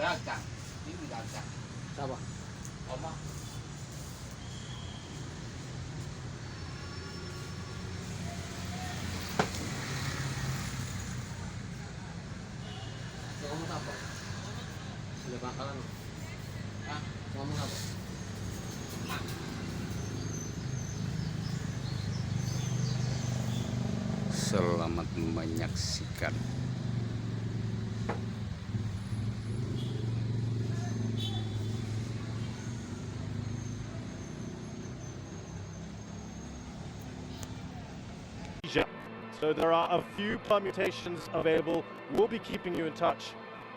Dirancang, ini dirancang. Siapa? Oma. Ngomong apa? Sudah bakalan. Hah? Ngomong apa? Selamat menyaksikan. So there are a few permutations available. We'll be keeping you in touch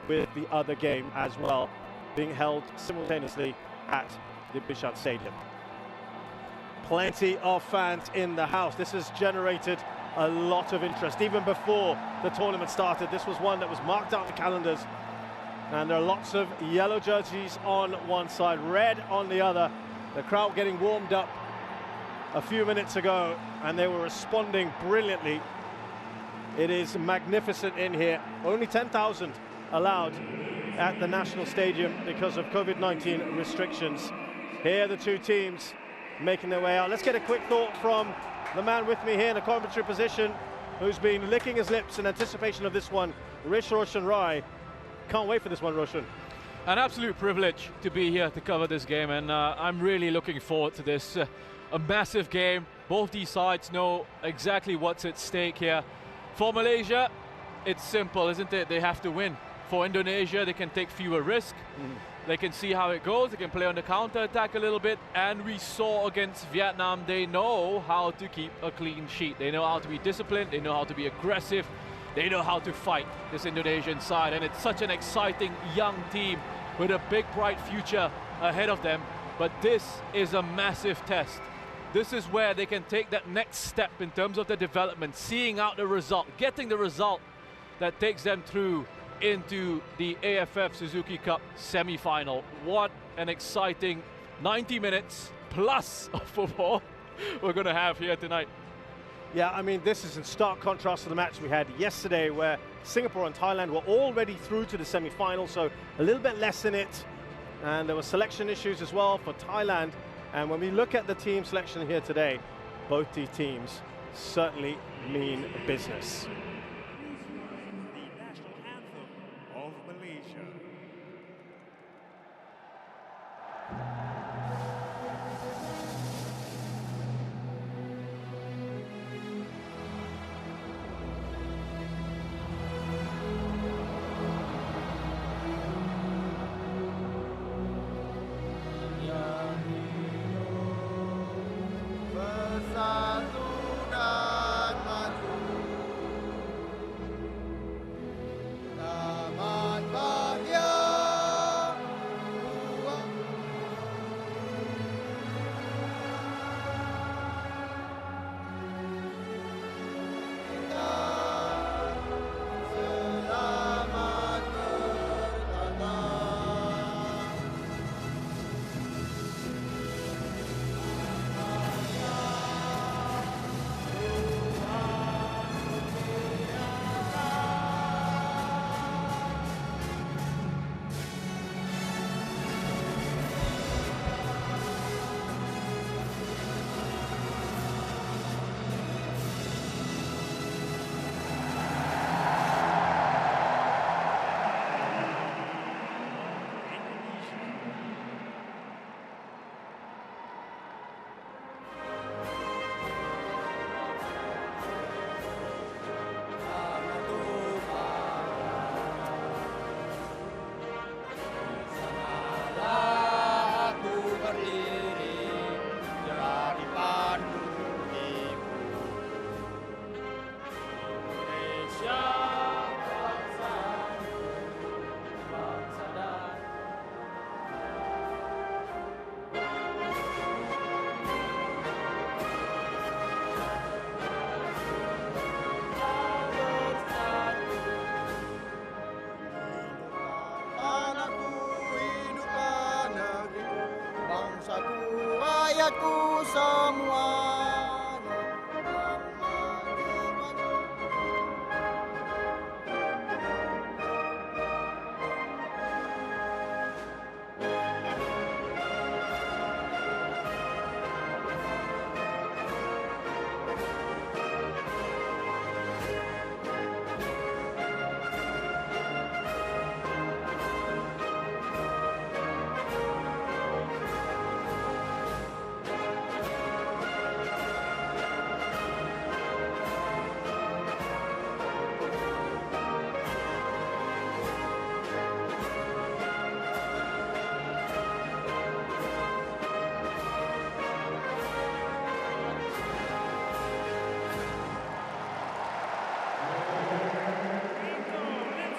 with the other game as well, being held simultaneously at the Bishan Stadium. Plenty of fans in the house. This has generated a lot of interest. Even before the tournament started, this was one that was marked out in the calendars. And there are lots of yellow jerseys on one side, red on the other. The crowd getting warmed up a few minutes ago, and they were responding brilliantly. It is magnificent in here. Only 10,000 allowed at the National Stadium because of COVID-19 restrictions. Here the two teams making their way out. Let's get a quick thought from the man with me here in the commentary position, who's been licking his lips in anticipation of this one, Roshan Rai. Can't wait for this one, Roshan. An absolute privilege to be here to cover this game, and I'm really looking forward to this. A massive game. Both these sides know exactly what's at stake here. For Malaysia, it's simple, isn't it? They have to win. For Indonesia, they can take fewer risks. They can see how it goes. They can play on the counter-attack a little bit. And we saw against Vietnam, they know how to keep a clean sheet. They know how to be disciplined. They know how to be aggressive. They know how to fight this Indonesian side. And it's such an exciting young team with a big, bright future ahead of them. But this is a massive test. This is where they can take that next step in terms of the development, seeing out the result, getting the result that takes them through into the AFF Suzuki Cup semi-final. What an exciting 90 minutes plus of football we're going to have here tonight. Yeah, I mean, this is in stark contrast to the match we had yesterday, where Singapore and Thailand were already through to the semi-final, so a little bit less in it. And there were selection issues as well for Thailand. And when we look at the team selection here today, both these teams certainly mean business. The national anthem of Malaysia. Bersatu dan maju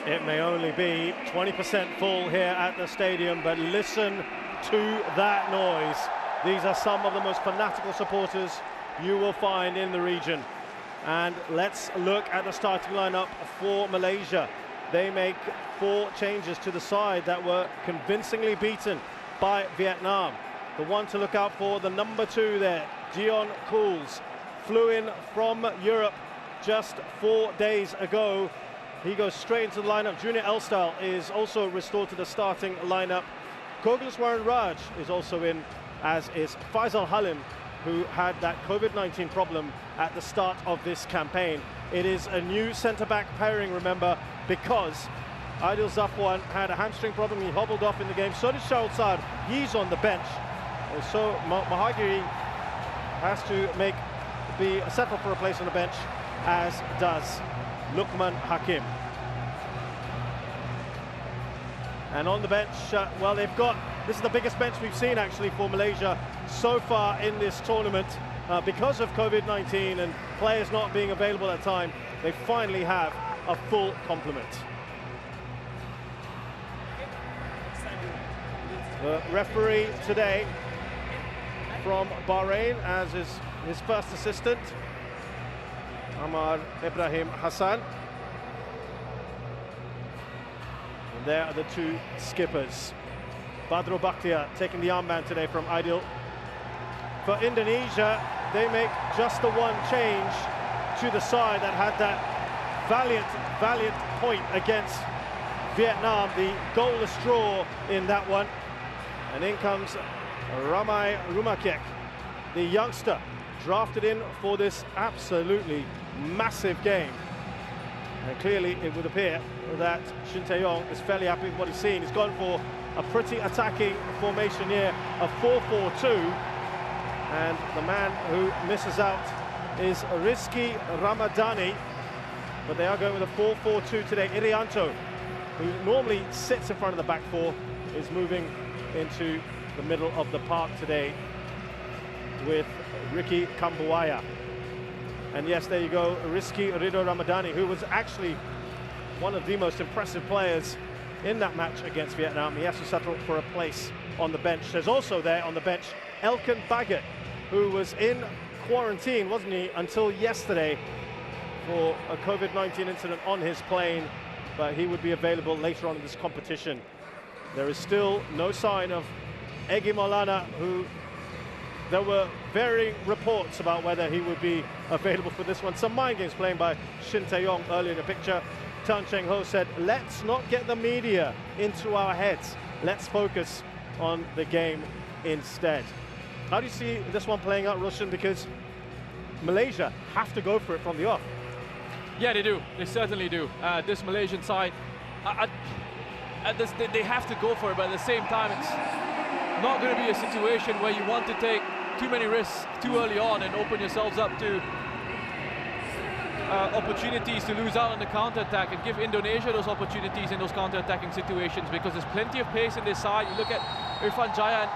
It may only be 20% full here at the stadium, but listen to that noise. These are some of the most fanatical supporters you will find in the region. And let's look at the starting lineup for Malaysia. They make 4 changes to the side that were convincingly beaten by Vietnam. The one to look out for, the number 2 there, Dion Cools, flew in from Europe just 4 days ago. He goes straight into the lineup. Junior Elstal is also restored to the starting lineup. Koglaswaran Raj is also in, as is Faisal Halim, who had that COVID-19 problem at the start of this campaign. It is a new centre-back pairing, remember, because Aidil Zafwan had a hamstring problem. He hobbled off in the game. So did Shaul Saad. He's on the bench. And so Mahagiri has to settle for a place on the bench, as does Lukman Hakim. And on the bench, well, this is the biggest bench we've seen actually for Malaysia so far in this tournament. Because of COVID-19 and players not being available at the time, they finally have a full complement. The referee today from Bahrain, as is his first assistant, Amar Ibrahim Hassan. And there are the 2 skippers. Badro Bakhtiar taking the armband today from Aidil. For Indonesia, they make just the 1 change to the side that had that valiant point against Vietnam, the goalless draw in that one. And in comes Ramai Rumakek, the youngster, drafted in for this absolutely massive game. And clearly it would appear that Shin Tae-yong is fairly happy with what he's seen. He's gone for a pretty attacking formation here, a 4-4-2. And the man who misses out is Rizky Ramadani. But they are going with a 4-4-2 today. Irianto, who normally sits in front of the back 4, is moving into the middle of the park today with Ricky Kambuaya. And yes, there you go, Rizky Ridho Ramadani, who was actually one of the most impressive players in that match against Vietnam. He has to settle for a place on the bench. There's also there on the bench Elkan Baggett, who was in quarantine, wasn't he, until yesterday for a COVID-19 incident on his plane, but he would be available later on in this competition. There is still no sign of Egy Maulana, who there were varying reports about whether he would be available for this one. Some mind games playing by Shin Tae-yong earlier in the picture. Tan Cheng Ho said, let's not get the media into our heads. Let's focus on the game instead. How do you see this one playing out, Roshan? Because Malaysia have to go for it from the off. Yeah, they do. They certainly do. This Malaysian side, they have to go for it, but at the same time, it's not going to be a situation where you want to take too many risks too early on and open yourselves up to opportunities to lose out on the counter-attack, and give Indonesia those opportunities in those counter-attacking situations, because there's plenty of pace in this side. You look at Irfan Jaya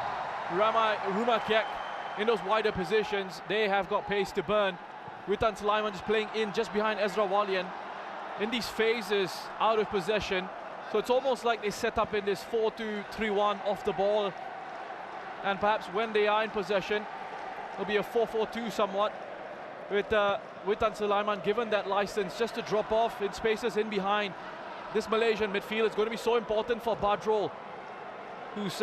and Ramai Rumakek in those wider positions. They have got pace to burn. Witan Sulaiman just playing in just behind Ezra Walian in these phases out of possession. So it's almost like they set up in this 4-2-3-1 off the ball, and perhaps when they are in possession it'll be a 4-4-2 somewhat, with Witan Sulaiman given that license just to drop off in spaces in behind this Malaysian midfield. It's going to be so important for Badrol, who's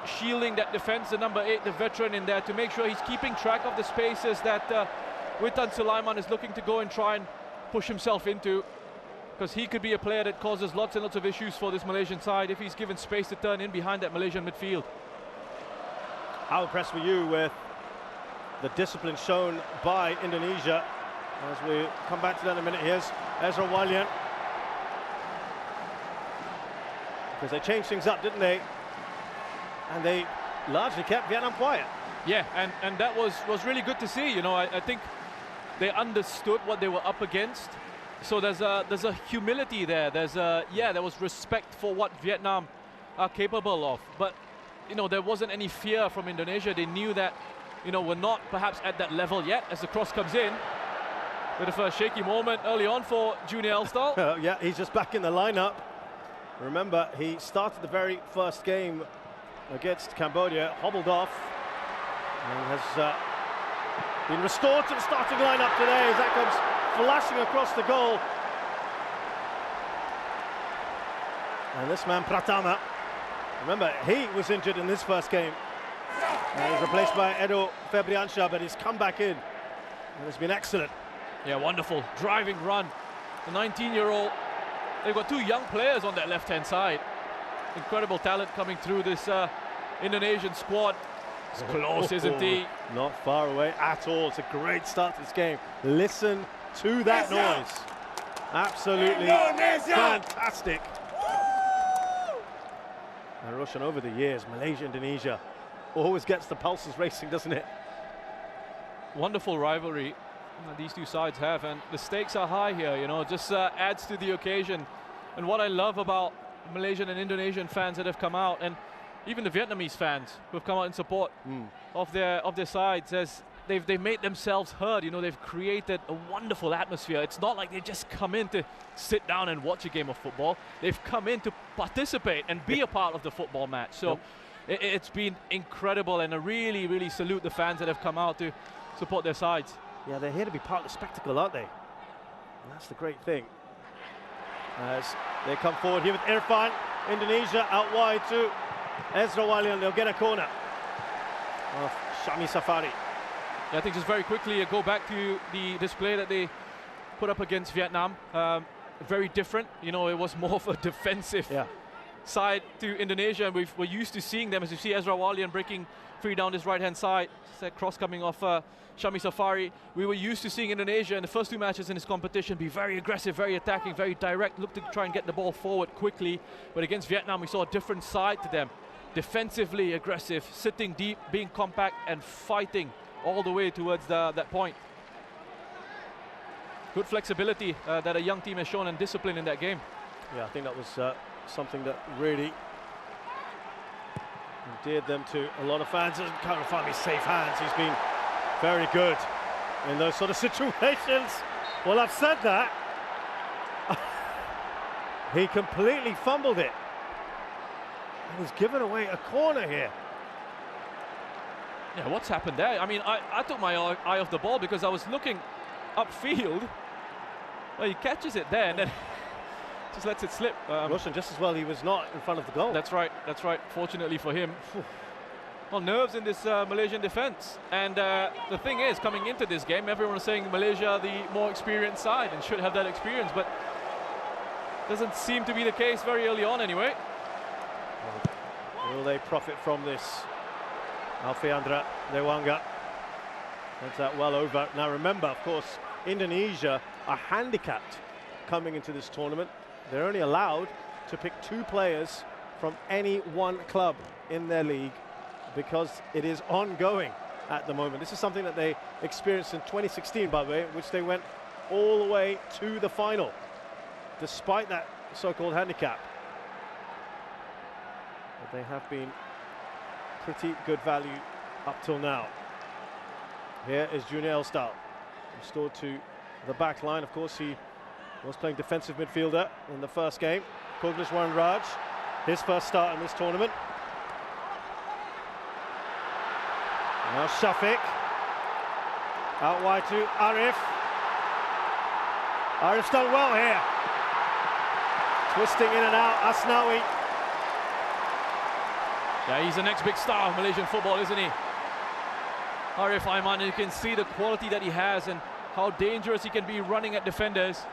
shielding that defense, the number 8, the veteran in there, to make sure he's keeping track of the spaces that Witan Sulaiman is looking to go and try and push himself into, because he could be a player that causes lots and lots of issues for this Malaysian side if he's given space to turn in behind that Malaysian midfield. How impressed were you with the discipline shown by Indonesia? As we come back to that in a minute, here's Ezra Walian. Because they changed things up, didn't they? And they largely kept Vietnam quiet. Yeah, and that was really good to see. You know, I think they understood what they were up against. So there's a humility there. There was respect for what Vietnam are capable of. But you know, there wasn't any fear from Indonesia. They knew that, you know, we're not perhaps at that level yet as the cross comes in. Bit of a shaky moment early on for Junior Elstal. Yeah, he's just back in the lineup. Remember, he started the very first game against Cambodia, hobbled off, and has been restored to the starting lineup today as that comes flashing across the goal. And this man, Pratama, remember, he was injured in this first game. And he's replaced by Edo Febriansha, but he's come back in and has been excellent. Yeah, wonderful driving run. The 19-year-old, they've got two young players on that left-hand side. Incredible talent coming through this Indonesian squad. It's close, isn't he? Not far away at all. It's a great start to this game. Listen to that noise. Absolutely fantastic. And Roshan, over the years, Malaysia, Indonesia always gets the pulses racing, doesn't it? Wonderful rivalry that these two sides have, and the stakes are high here, you know, just adds to the occasion. And what I love about Malaysian and Indonesian fans that have come out, and even the Vietnamese fans who have come out in support of their sides, as they've made themselves heard. You know, they've created a wonderful atmosphere. It's not like they just come in to sit down and watch a game of football. They've come in to participate and be a part of the football match. So it's been incredible, and I really, really salute the fans that have come out to support their sides. Yeah, they're here to be part of the spectacle, aren't they? And that's the great thing. As they come forward here with Irfan, Indonesia out wide to Ezra Walian. They'll get a corner of Shami Safari. Yeah, I think just very quickly go back to the display that they put up against Vietnam. Very different. You know, it was more of a defensive side to Indonesia, and we're used to seeing them, as you see Ezra Walian breaking free down his right-hand side. It's that cross coming off Shami Safari. We were used to seeing Indonesia in the first two matches in this competition be very aggressive, very attacking, very direct, look to try and get the ball forward quickly. But against Vietnam, we saw a different side to them. Defensively aggressive, sitting deep, being compact, and fighting all the way towards that point. Good flexibility that a young team has shown, and discipline in that game. Yeah, I think that was something that really endeared them to a lot of fans. Doesn't kind of find me safe hands. He's been very good in those sort of situations. Well, I've said that. He completely fumbled it. And he's given away a corner here. Yeah, what's happened there? I mean, I took my eye off the ball because I was looking upfield. Well, he catches it there and then just lets it slip. Roshan, just as well, he was not in front of the goal. That's right, that's right. Fortunately for him. Well, nerves in this Malaysian defense. And the thing is, coming into this game, everyone was saying Malaysia the more experienced side and should have that experience, but doesn't seem to be the case very early on anyway. Will they profit from this? Alfiandra Dewanga heads that well over. Now remember, of course, Indonesia are handicapped coming into this tournament. They're only allowed to pick 2 players from any one club in their league because it is ongoing at the moment. This is something that they experienced in 2016, by the way, in which they went all the way to the final, despite that so-called handicap. But they have been pretty good value up till now. Here is Junior Elstal, restored to the back line. Of course, he was playing defensive midfielder in the first game. Koglishwaran Raj, his first start in this tournament. Now Shafiq, out wide to Arif. Arif's done well here. Twisting in and out, Asnawi. Yeah, he's the next big star of Malaysian football, isn't he? Arif Aiman, you can see the quality that he has and how dangerous he can be running at defenders.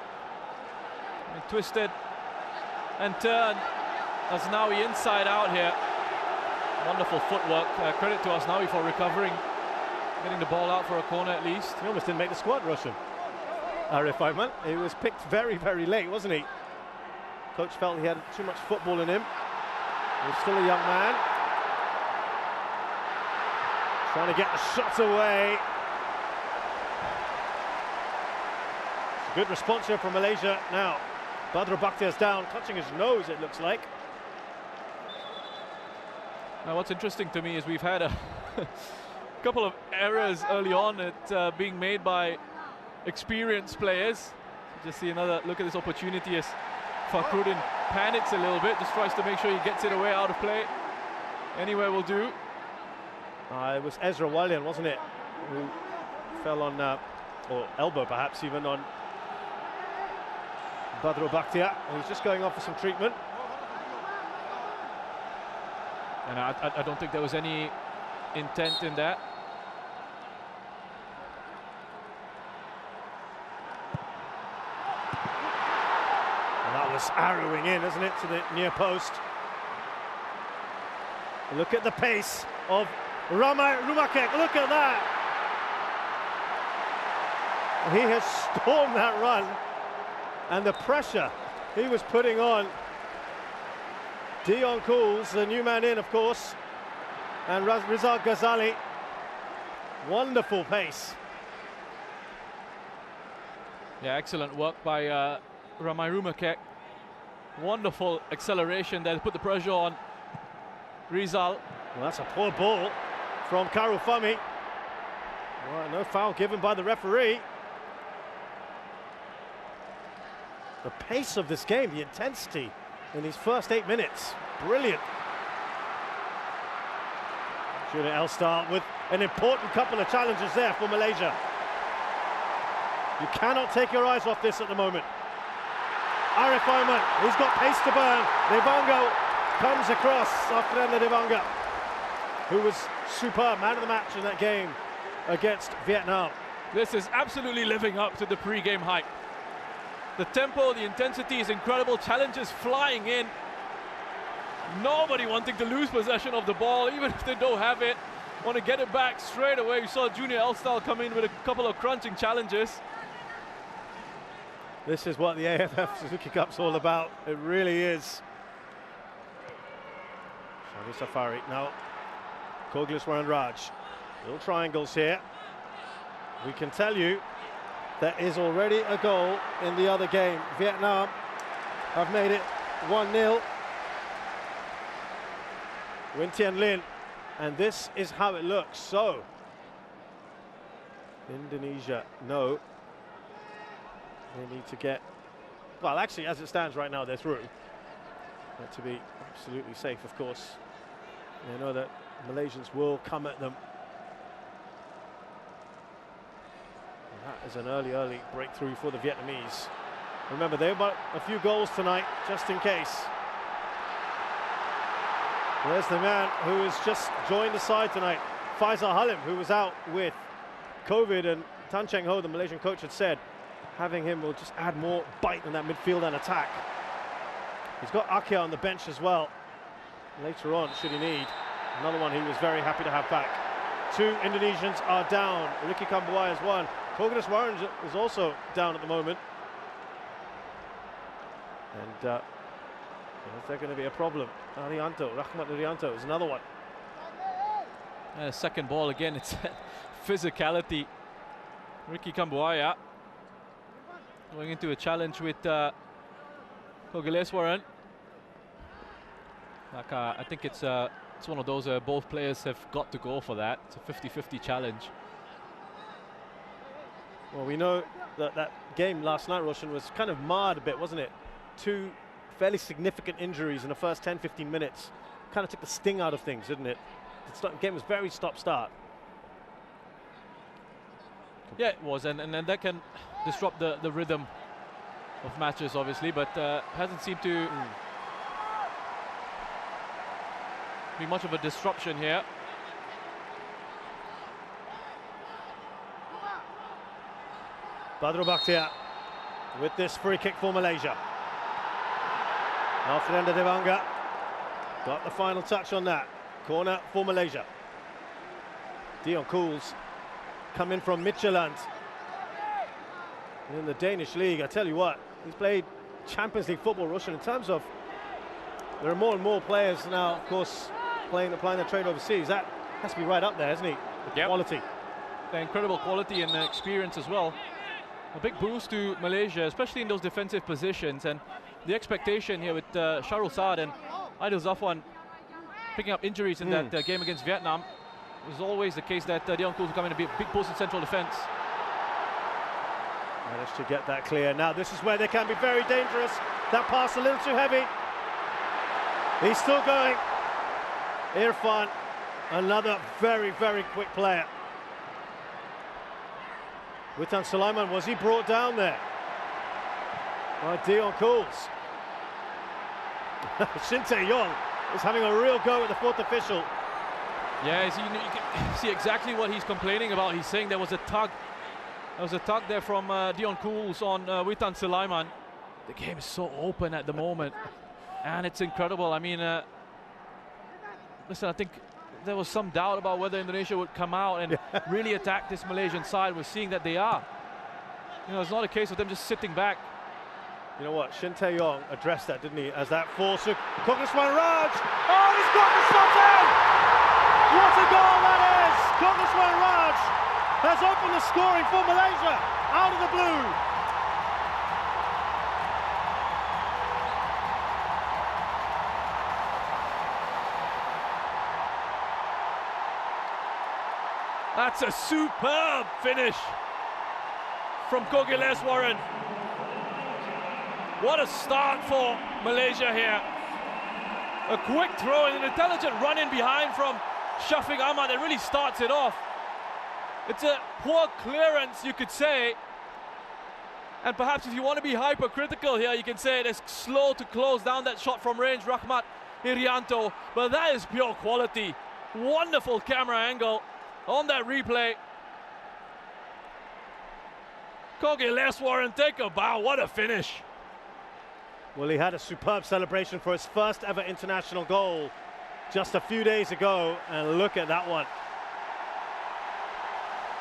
And twisted and turned. Asnawi inside out here. Wonderful footwork. Credit to Asnawi for recovering, getting the ball out for a corner at least. He almost didn't make the squad, Roshan. Arif Aiman. He was picked very, very late, wasn't he? Coach felt he had too much football in him. He's still a young man. Trying to get the shot away. It's a good response here from Malaysia. Now, Badru Bakhtiar's down, touching his nose, it looks like. Now, what's interesting to me is we've had a couple of errors early on at being made by experienced players. Just see another look at this opportunity as Fakhrudin panics a little bit, just tries to make sure he gets it away out of play. Anywhere will do. It was Ezra Walian, wasn't it, who fell on, or elbow perhaps even, on Badru Bakhtiar. He's just going off for some treatment. And I don't think there was any intent in that. And that was arrowing in, isn't it, to the near post. Look at the pace of Ramai Rumakek. Look at that. He has stormed that run, and the pressure he was putting on Dion Cools, the new man in, of course, and Rizal Ghazali. Wonderful pace. Yeah, excellent work by Ramai Rumakek. Wonderful acceleration there to put the pressure on Rizal. Well, that's a poor ball from Karufami. Well, no foul given by the referee. The pace of this game, the intensity in these first 8 minutes, brilliant. Junior Elstar with an important couple of challenges there for Malaysia. You cannot take your eyes off this at the moment. Arif Aiman, he's got pace to burn. Devanga comes across after Devanga, who was superb, man of the match in that game against Vietnam. This is absolutely living up to the pre-game hype. The tempo, the intensity is incredible. Challenges flying in. Nobody wanting to lose possession of the ball, even if they don't have it. Want to get it back straight away. We saw Junior Elstar come in with a couple of crunching challenges. This is what the AFF Suzuki Cup's all about. It really is. Shadi Safari now. Kogliswaran Raj. Little triangles here. We can tell you there is already a goal in the other game. Vietnam have made it 1-0. Nguyen Tien Linh, and this is how it looks. So, Indonesia, no. They need to get, well, actually, as it stands right now, they're through. But to be absolutely safe, of course, they know that Malaysians will come at them. That is an early breakthrough for the Vietnamese. Remember, they've got a few goals tonight, just in case. There's the man who has just joined the side tonight, Faisal Halim, who was out with COVID, and Tan Cheng Ho, the Malaysian coach, had said having him will just add more bite in that midfield and attack. He's got Akia on the bench as well. Later on, should he need. Another one he was very happy to have back. 2 Indonesians are down. Ricky Kambuai has won. Kogliswaran is also down at the moment. And is there going to be a problem? Arianto, Rahmat Arianto is another one. Second ball again, it's physicality. Ricky Kambuaya going into a challenge with Kogliswaran. Like, I think it's one of those both players have got to go for that. It's a 50-50 challenge. Well, we know that that game last night, Roshan, was kind of marred a bit, wasn't it? 2 fairly significant injuries in the first 10-15 minutes. Kind of took the sting out of things, didn't it? The game was very stop-start. Yeah, it was, and that can disrupt the rhythm of matches, obviously, but hasn't seemed to be much of a disruption here. Badru Bakhtiar with this free kick for Malaysia. Alfreda Devanga got the final touch on that. Corner for Malaysia. Dion Cools come in from Midtjylland in the Danish league. I tell you what, he's played Champions League football, Russian, in terms of there are more and more players now, of course, applying their trade overseas. That has to be right up there, isn't he? The quality. The incredible quality and experience as well. A big boost to Malaysia, especially in those defensive positions, and the expectation here with Shahrul Saad and Aidil Zafwan picking up injuries in that game against Vietnam. It was always the case that Dion Cools would come in and be a big post in central defence. Managed to get that clear. Now this is where they can be very dangerous. That pass a little too heavy. He's still going. Irfan, another very, very quick player. Witan Sulaiman, was he brought down there by Dion Cools? Shin Tae-yong is having a real go at the fourth official. Yeah, you can see exactly what he's complaining about. He's saying there was a tug. There was a tug there from Dion Cools on Witan Sulaiman. The game is so open at the moment, and it's incredible. I mean, listen, I think there was some doubt about whether Indonesia would come out and really attack this Malaysian side. We're seeing that they are. You know, it's not a case of them just sitting back. You know what, Shin Tae-yong addressed that, didn't he, as that force of Koguswan Raj. Oh, he's got the shot in! What a goal that is! Koguswan Raj has opened the scoring for Malaysia out of the blue. That's a superb finish from Kogileswaran. What a start for Malaysia here. A quick throw and an intelligent run in behind from Shafiq Ahmad that really starts it off. It's a poor clearance, you could say. And perhaps if you want to be hypercritical here, you can say it is slow to close down that shot from range, Rahmat Irianto. But that is pure quality. Wonderful camera angle on that replay. Kogileswaran, take a bow. What a finish. Well, he had a superb celebration for his first ever international goal just a few days ago, and look at that one.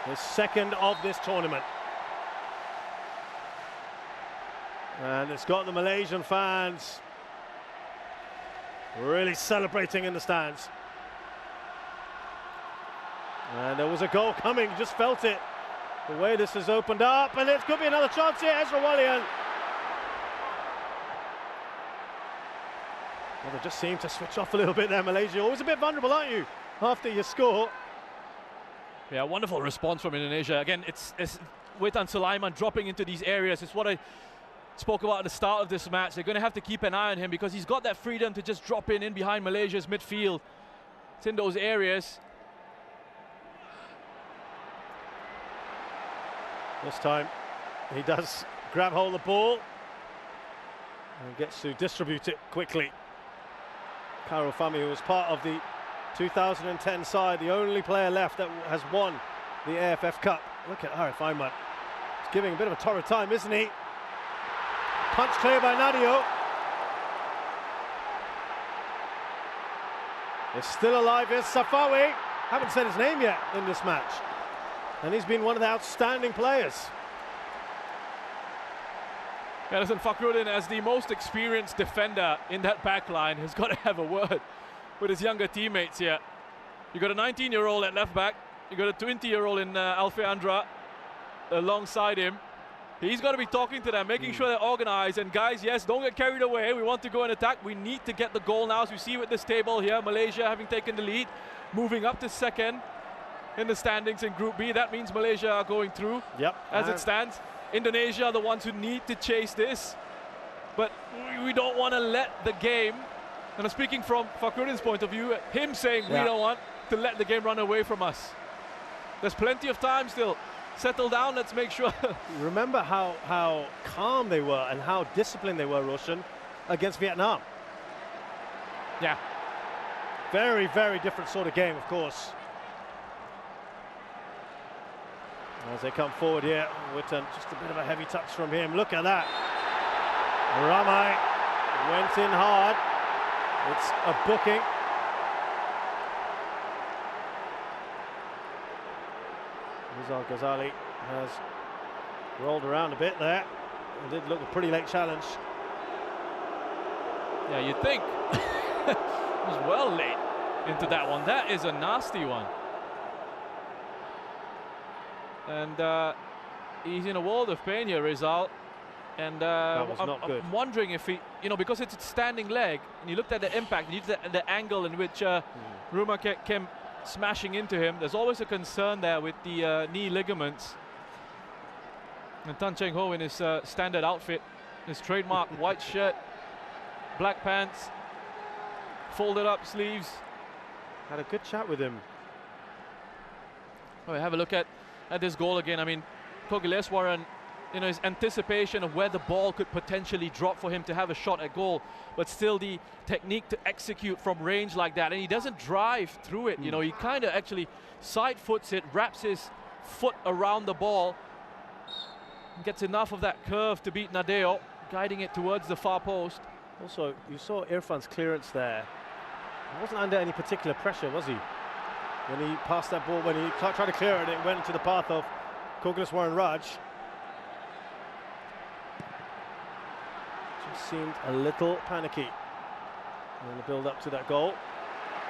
His second of this tournament. And it's got the Malaysian fans really celebrating in the stands. And there was a goal coming, just felt it. The way this has opened up, and it could be another chance here, Ezra Walian. Well, they just seem to switch off a little bit there, Malaysia. Always a bit vulnerable, aren't you, after you score? Yeah, wonderful response from Indonesia. Again, it's Witan Sulaiman dropping into these areas. It's what I spoke about at the start of this match. They're going to have to keep an eye on him because he's got that freedom to just drop in behind Malaysia's midfield. It's in those areas. This time, he does grab hold of the ball and gets to distribute it quickly. Karol Fami, who was part of the 2010 side, the only player left that has won the AFF Cup. Look at Arif Ahmad. He's giving a bit of a torrid time, isn't he? Punch clear by Nadio. It's still alive, is Safawi. Haven't said his name yet in this match. And he's been one of the outstanding players. Listen, Fakhruddin, as the most experienced defender in that back line, has got to have a word with his younger teammates here. You got a 19-year-old at left back. You got a 20-year-old in Alfe Andra alongside him. He's got to be talking to them, making sure they're organized. And guys, yes, don't get carried away. We want to go and attack. We need to get the goal now. As we see with this table here, Malaysia having taken the lead, moving up to second in the standings in Group B. That means Malaysia are going through as it stands. Indonesia are the ones who need to chase this. But we don't want to let the game, and I'm speaking from Fakhruddin's point of view, him saying we don't want to let the game run away from us. There's plenty of time still. Settle down, let's make sure. Remember how calm they were and how disciplined they were, Roshan, against Vietnam. Yeah. Very, very different sort of game, of course. As they come forward here, Witan, just a bit of a heavy touch from him. Look at that. Ramai went in hard. It's a booking. Rizal Ghazali has rolled around a bit there. It did look a pretty late challenge. Yeah, you'd think. It was well late into that one. That is a nasty one. And he's in a world of pain here, Rizal. And I'm wondering if he, you know, because it's a standing leg, and you looked at the impact, and you looked at the angle in which Ruma came smashing into him. There's always a concern there with the knee ligaments. And Tan Cheng Ho in his standard outfit, his trademark white shirt, black pants, folded up sleeves. Had a good chat with him. Oh, have a look at this goal again. I mean, Kogileswaran, you know, his anticipation of where the ball could potentially drop for him to have a shot at goal, but still the technique to execute from range like that. And he doesn't drive through it, you know, he kind of actually side foots it, wraps his foot around the ball, and gets enough of that curve to beat Nadeo, guiding it towards the far post. Also, you saw Irfan's clearance there. He wasn't under any particular pressure, was he? When he passed that ball, when he tried to clear it, it went into the path of Kogileswaran Raj. Just seemed a little panicky in the build up to that goal.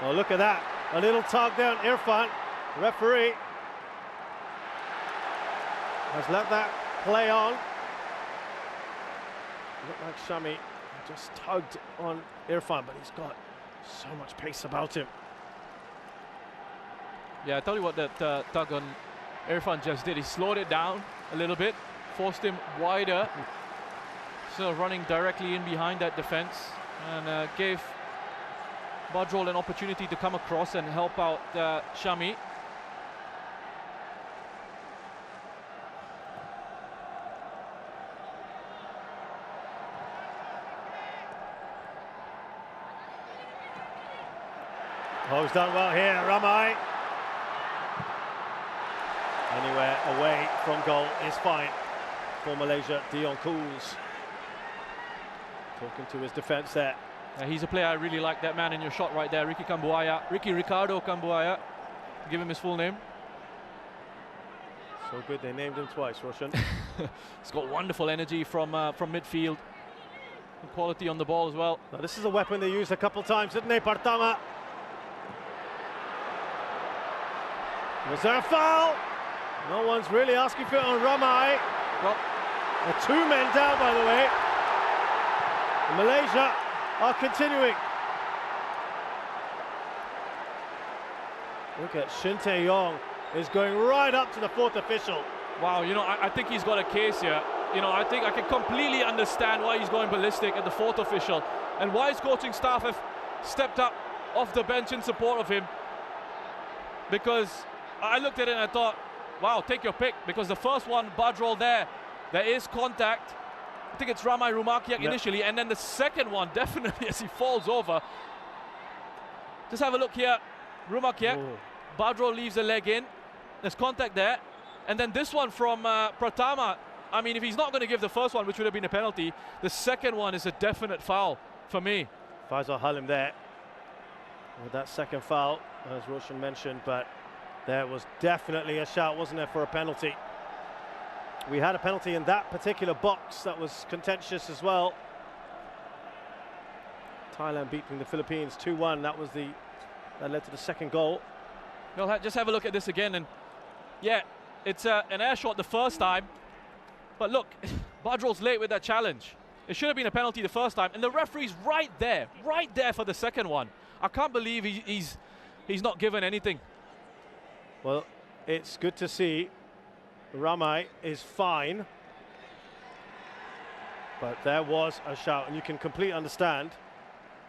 Oh, look at that. A little tug down Irfan. The referee has let that play on. Looked like Shami just tugged on Irfan, but he's got so much pace about him. Yeah, I tell you what that tug on Irfan just did. He slowed it down a little bit, forced him wider, so running directly in behind that defense, and gave Badrol an opportunity to come across and help out Shami. Oh, he's done well here, Ramai. Anywhere away from goal is fine for Malaysia. Dion Cools talking to his defence there. He's a player I really like, that man in your shot right there, Ricky Ricardo Cambuaya. Give him his full name. So good, they named him twice, Roshan. He's got wonderful energy from midfield. And quality on the ball as well. Now, this is a weapon they used a couple times, didn't they, Partama? Was there a foul? No one's really asking for it on Ramai. Well, there are 2 men down, by the way. Malaysia are continuing. Look at Shin Tae-yong is going right up to the 4th official. wow, you know, I think he's got a case here. You know, I think I can completely understand why he's going ballistic at the 4th official and why his coaching staff have stepped up off the bench in support of him. Because I looked at it and I thought, wow, take your pick, because the first one, Badrol there is contact. I think it's Ramai Rumakiak initially, and then the second one, definitely as he falls over. Just have a look here, Rumakiak. Badrol leaves the leg in. There's contact there. And then this one from Pratama. I mean, if he's not going to give the first one, which would have been a penalty, the second one is a definite foul for me. Faisal Halim there with that second foul, as Roshan mentioned, but there was definitely a shout, wasn't there, for a penalty. We had a penalty in that particular box that was contentious as well. Thailand beating the Philippines 2-1. That led to the second goal. Well, just have a look at this again, and yeah, it's an air shot the first time, but look, Badrol's late with that challenge. It should have been a penalty the first time, and the referee's right there for the second one. I can't believe he's not given anything. Well, it's good to see Ramai is fine, but there was a shout, and you can completely understand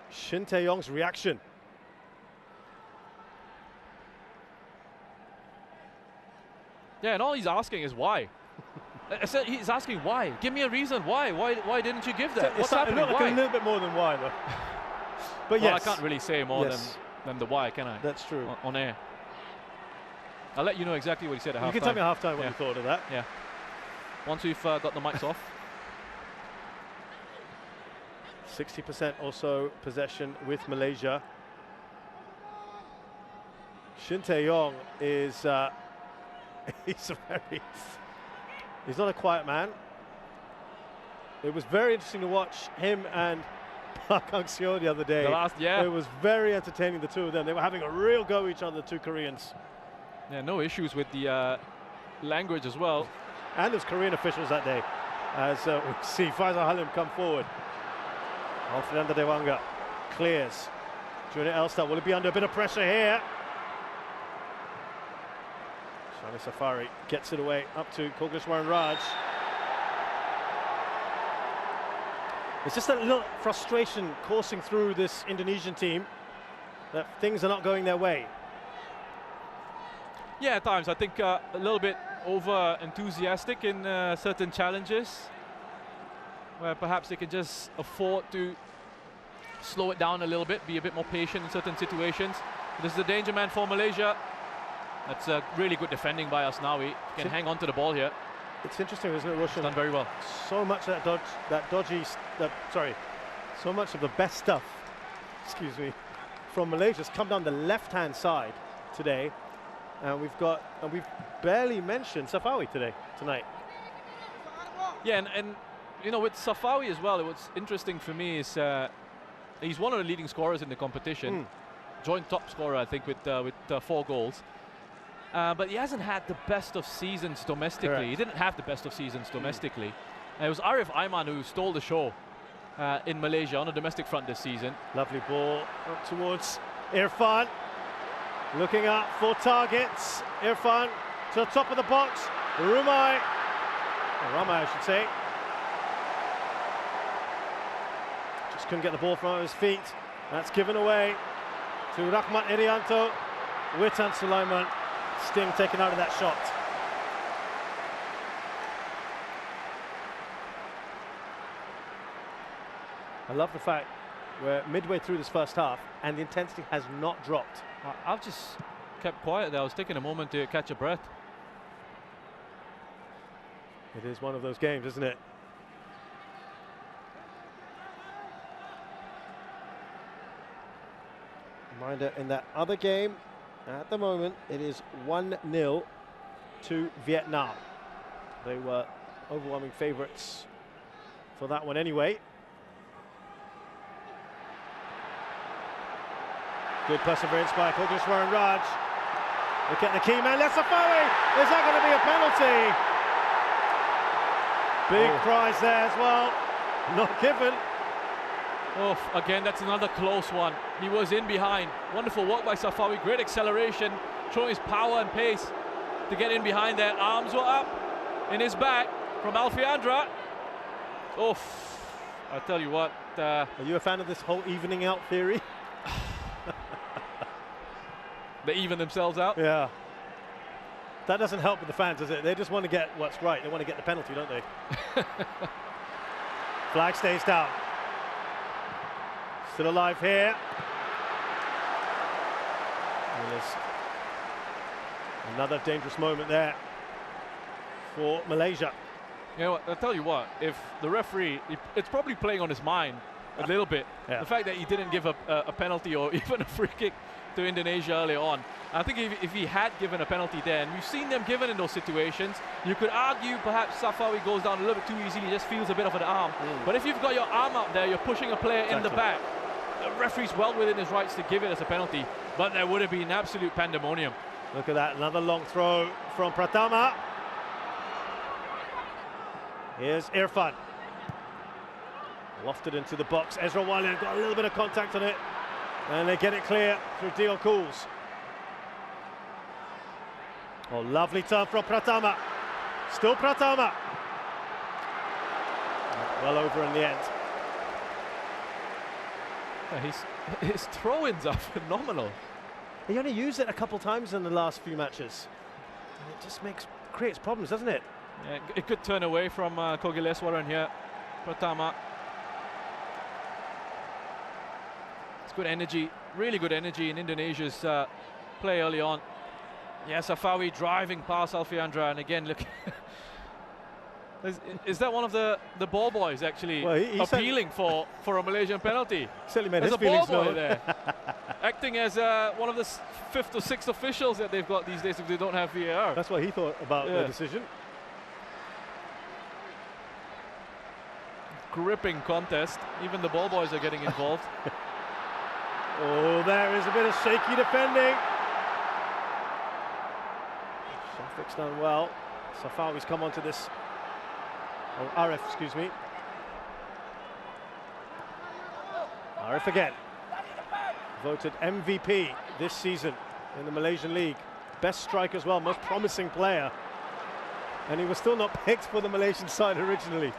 Shin Tae-yong's reaction. Yeah, and all he's asking is why. He's asking why. Give me a reason why. Why didn't you give that? What's happening? Like why? a little bit more than why, though. But well, yes, I can't really say more than the why, can I? That's true. On air. I'll let you know exactly what he said at halftime. You can tell me at halftime what you thought of that. Yeah. Once we've got the mics off. 60% or so possession with Malaysia. Shin Tae-yong is he's not a quiet man. It was very interesting to watch him and Park Hang-seo the other day. It was very entertaining, the two of them. They were having a real go at each other, the two Koreans. Yeah, no issues with the language as well. And there's Korean officials that day, as we see Faisal Halim come forward. Alfredo Dewanga clears. Junior Elster, will it be under a bit of pressure here? Shani Safari gets it away up to Kogileswaran Raj. There's just a little frustration coursing through this Indonesian team that things are not going their way. Yeah, at times I think a little bit over enthusiastic in certain challenges, where perhaps they can just afford to slow it down a little bit, be a bit more patient in certain situations. This is the danger man for Malaysia. That's really good defending by us now. We can hang on to the ball here. It's interesting, isn't it, Roshan? Done very well. So much of so much of the best stuff, excuse me, from Malaysia's come down the left-hand side today. And we've barely mentioned Safawi tonight. Yeah, and you know, with Safawi as well, what's interesting for me is he's one of the leading scorers in the competition. Joint top scorer, I think, with 4 goals. But he hasn't had the best of seasons domestically. Correct. He didn't have the best of seasons domestically. It was Arif Aiman who stole the show in Malaysia on the domestic front this season. Lovely ball up towards Irfan. Looking up for targets. Irfan to the top of the box. Ramai, I should say. Just couldn't get the ball from his feet. That's given away to Rahmat Irianto. Witan Sulaiman. Sting taken out of that shot. I love the fact we're midway through this first half and the intensity has not dropped. I've just kept quiet there. I was taking a moment to catch a breath. It is one of those games, isn't it? Reminder, in that other game, at the moment, it is 1-0 to Vietnam. They were overwhelming favourites for that one anyway. Good perseverance by Kogeshwaran Raj. Look at the key man, Safawi. Is that going to be a penalty? Big prize there as well. Not given. Oh, again, that's another close one. He was in behind. Wonderful work by Safawi. Great acceleration, showing his power and pace to get in behind there. Arms were up in his back from Alfiandra. Oh, I tell you what. Are you a fan of this whole evening out theory? They even themselves out. Yeah. That doesn't help with the fans, does it? They just want to get what's right. They want to get the penalty, don't they? Flag stays down. Still alive here. And there's another dangerous moment there for Malaysia. You know what, I'll tell you what, if the referee, it's probably playing on his mind a little bit. Yeah. The fact that he didn't give a penalty or even a free kick to Indonesia early on. I think if he had given a penalty there, and we've seen them given in those situations, you could argue perhaps Safawi goes down a little bit too easily, just feels a bit of an arm. But if you've got your arm out there, you're pushing a player in the back, the referee's well within his rights to give it as a penalty, but there would have been absolute pandemonium. Look at that, another long throw from Pratama. Here's Irfan. Lofted into the box. Ezra Walian got a little bit of contact on it. And they get it clear through Dio Cools. Oh, lovely turn from Pratama. Still Pratama. Well over in the end. Yeah, his throw-ins are phenomenal. He only used it a couple times in the last few matches. And it just creates problems, doesn't it? Yeah, it could turn away from Kogileswaran here. Pratama. It's good energy, really good energy in Indonesia's play early on. Yeah, Safawi driving past Alfiandra, and again, look. Is that one of the ball boys actually appealing for a Malaysian penalty? Certainly made There's his a ball feelings boy known. there, acting as one of the 5th or 6th officials that they've got these days if they don't have VAR. That's what he thought about the decision. Gripping contest. Even the ball boys are getting involved. Oh, there is a bit of shaky defending. Shafiq's done well. Safawi's come onto this. Oh, Arif, excuse me. Arif again. Voted MVP this season in the Malaysian League. Best striker as well, most promising player. And he was still not picked for the Malaysian side originally.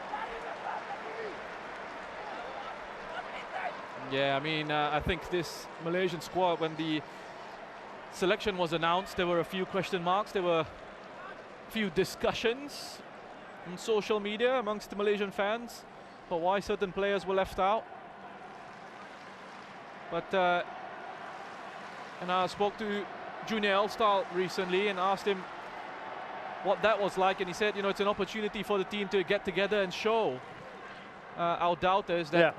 Yeah, I mean, I think this Malaysian squad, when the selection was announced, there were a few question marks. There were a few discussions on social media amongst the Malaysian fans for why certain players were left out. But and I spoke to Junior Elstal recently and asked him what that was like, and he said, you know, it's an opportunity for the team to get together and show our doubters that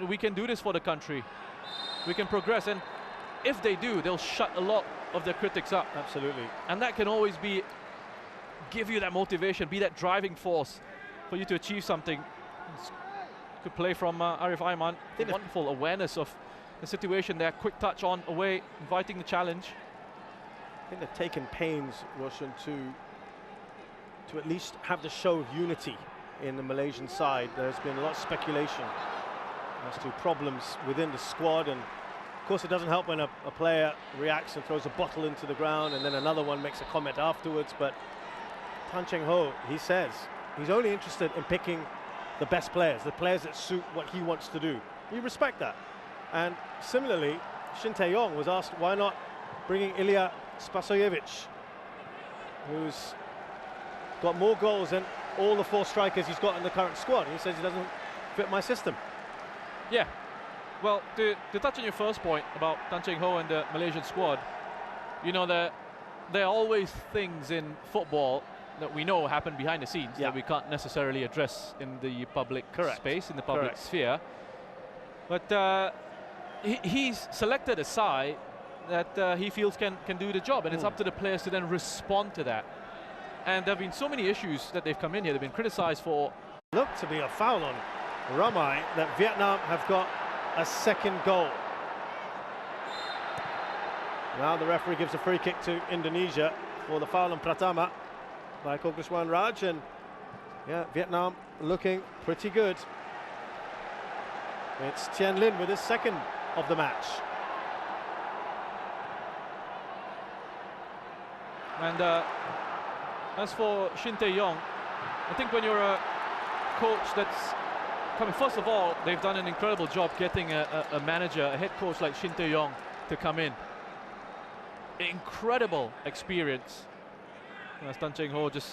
we can do this for the country. We can progress, and if they do, they'll shut a lot of their critics up. Absolutely. And that can always give you that motivation, be that driving force for you to achieve something. Good play from Arif Aiman. Wonderful awareness of the situation there. Quick touch on away, inviting the challenge. I think they've taken pains, Roshan, to at least have the show of unity in the Malaysian side. There's been a lot of speculation as to problems within the squad, and of course it doesn't help when a player reacts and throws a bottle into the ground and then another one makes a comment afterwards. But Tan Cheng Ho, he says he's only interested in picking the best players, the players that suit what he wants to do. We respect that. And similarly, Shin Tae-yong was asked why not bringing Ilya Spasojevic, who's got more goals than all the 4 strikers he's got in the current squad. He says he doesn't fit my system. Yeah, well, to touch on your first point about Tan Cheng Ho and the Malaysian squad, you know, there are always things in football that we know happen behind the scenes that we can't necessarily address in the public space, in the public sphere. But he's selected a side that he feels can do the job, and it's up to the players to then respond to that. And there have been so many issues that they've come in here. They've been criticised for. Looked to be a foul on Ramai, that Vietnam have got a second goal. Now the referee gives a free kick to Indonesia for the foul on Pratama by Koguswan Raj, and yeah, Vietnam looking pretty good. It's Tien Lin with his second of the match. And as for Shin Tae-yong, I think when you're a coach that's coming, first of all, they've done an incredible job getting a manager, a head coach like Shin Tae-yong to come in. Incredible experience. As Tan Cheng Ho just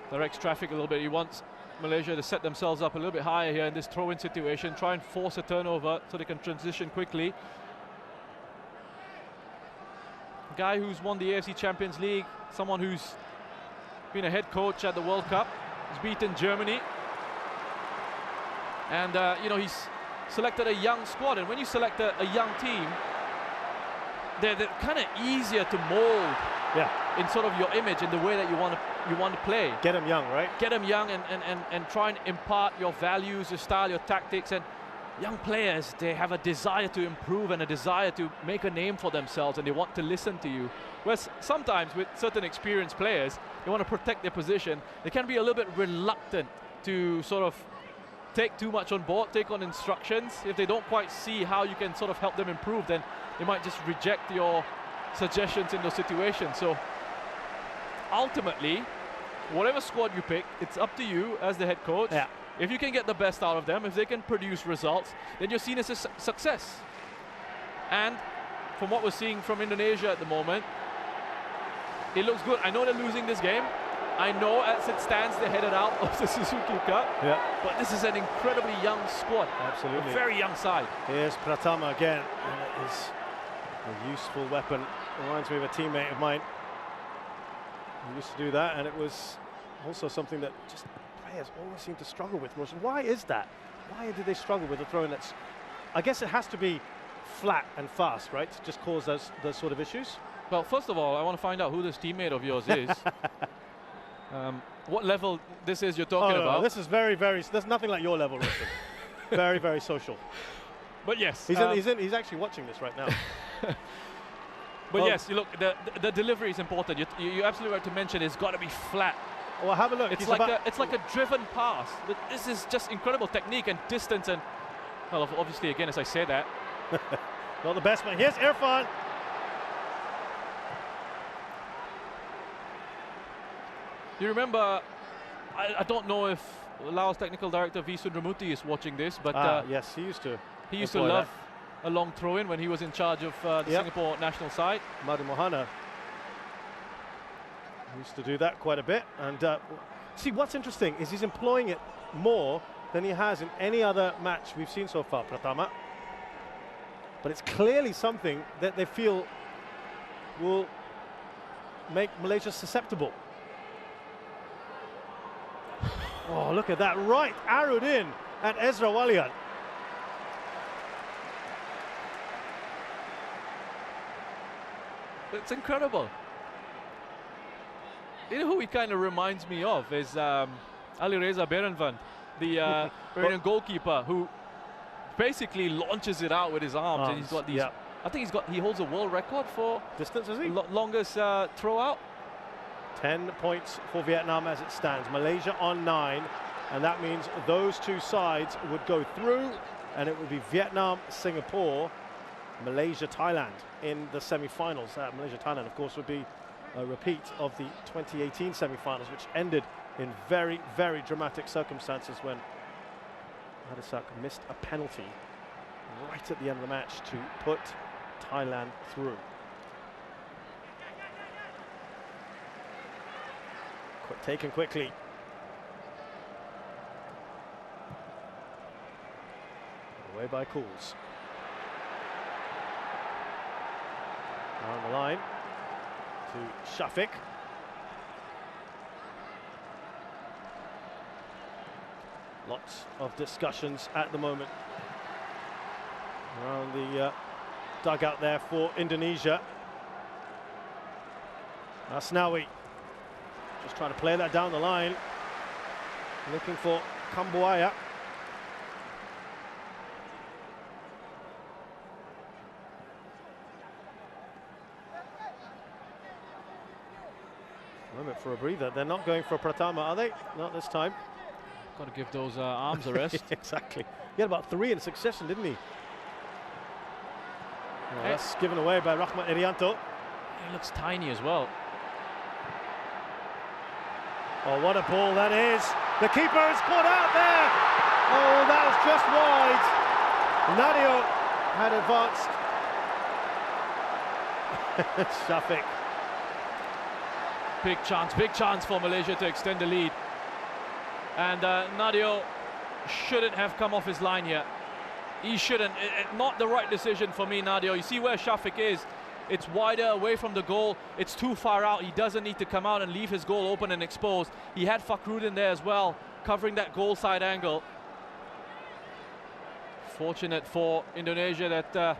directs traffic a little bit. He wants Malaysia to set themselves up a little bit higher here in this throw-in situation, try and force a turnover so they can transition quickly. A guy who's won the AFC Champions League, someone who's been a head coach at the World Cup, he's beaten Germany. And, you know, he's selected a young squad. And when you select a young team, they're kind of easier to mold in sort of your image and the way that you want to play. Get them young, right? Get them young and try and impart your values, your style, your tactics. And young players, they have a desire to improve and a desire to make a name for themselves, and they want to listen to you. Whereas sometimes with certain experienced players, they want to protect their position. They can be a little bit reluctant to sort of take too much on board, take on instructions. If they don't quite see how you can sort of help them improve, then they might just reject your suggestions in those situations. So ultimately, whatever squad you pick, it's up to you as the head coach. Yeah. If you can get the best out of them, if they can produce results, then you're seen as a success. And from what we're seeing from Indonesia at the moment, it looks good. I know they're losing this game. I know as it stands, they're headed out of the Suzuki Cup. Yeah. But this is an incredibly young squad. Absolutely. A very young side. Here's Pratama again, and it is a useful weapon. Reminds me of a teammate of mine who used to do that, and it was also something that just players always seem to struggle with. Why is that? Why do they struggle with a throw-in that's... I guess it has to be flat and fast, right, to just cause those sort of issues? Well, first of all, I want to find out who this teammate of yours is. What level this is you're talking about. No, this is very, very... There's nothing like your level, Richard. Very, very social. But yes. He's actually watching this right now. But yes, you look, the delivery is important. You're absolutely right to mention it's got to be flat. Well, have a look. It's like a driven pass. This is just incredible technique and distance, and well, obviously, again, as I say that, not the best man. Here's Irfan. You remember I don't know if Laos technical director V. Sundramuthi is watching this, but yes, he used to love that. a long throw-in when he was in charge of the Singapore national side. Madu Mohana used to do that quite a bit. And see, what's interesting is he's employing it more than he has in any other match we've seen so far, Pratama. But it's clearly something that they feel will make Malaysia susceptible. Oh, look at that, right arrowed in at Ezra Walian. It's incredible. You know who he kind of reminds me of is Ali Reza Berenvand, the Iranian goalkeeper, who basically launches it out with his arms. And he's got these. I think he holds a world record for distance, is he? Longest throw out. 10 points for Vietnam as it stands. Malaysia on 9, and that means those two sides would go through, and it would be Vietnam, Singapore, Malaysia, Thailand in the semi-finals. Malaysia, Thailand, of course, would be a repeat of the 2018 semi-finals, which ended in very, very dramatic circumstances when Hadisak missed a penalty right at the end of the match to put Thailand through. Taken quickly. Away by Cools. Down the line to Shafiq. Lots of discussions at the moment around the dugout there for Indonesia. Asnawi just trying to play that down the line, looking for Kambuaya. Moment for a breather. They're not going for Pratama, are they? Not this time. Got to give those arms a rest. Exactly. He had about 3 in succession, didn't he? Oh, that's given away by Rahmat Irianto. He looks tiny as well. Oh, what a ball that is. The keeper is caught out there. Oh, that was just wide. Nadio had advanced. Shafiq. Big chance for Malaysia to extend the lead. And Nadio shouldn't have come off his line here. He shouldn't. Not the right decision for me, Nadio. You see where Shafiq is. It's wider away from the goal. It's too far out. He doesn't need to come out and leave his goal open and exposed. He had Fakhrudin there as well, covering that goal side angle. Fortunate for Indonesia that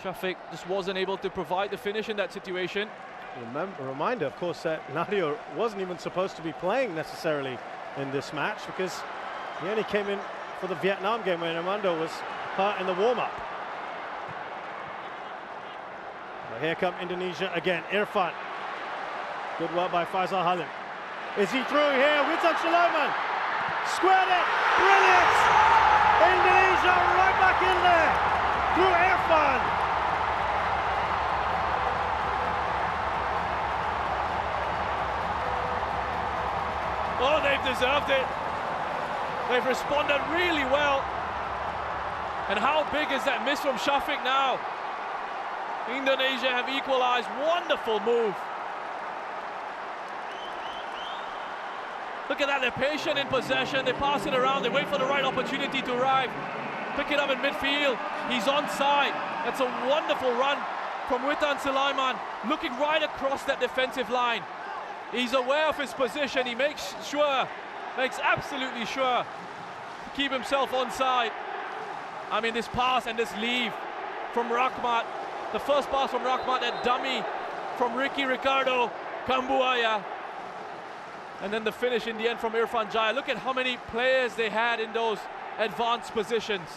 Shafiq just wasn't able to provide the finish in that situation. A reminder, of course, that Nadio wasn't even supposed to be playing necessarily in this match because he only came in for the Vietnam game when Armando was hurt in the warm-up. Here come Indonesia again. Irfan. Good work by Faisal Halim. Is he through here? Witan Sulaiman. Squared it. Brilliant. Indonesia right back in there. Through Irfan. Oh, they've deserved it. They've responded really well. And how big is that miss from Shafiq now? Indonesia have equalized. Wonderful move. Look at that, they're patient in possession. They pass it around, they wait for the right opportunity to arrive. Pick it up in midfield. He's onside. That's a wonderful run from Witan Sulaiman, looking right across that defensive line. He's aware of his position. He makes absolutely sure to keep himself onside. I mean, this pass and this leave from Rahmat. The first pass from Rahmat, that dummy from Ricardo Kambuaya. And then the finish in the end from Irfan Jaya. Look at how many players they had in those advanced positions.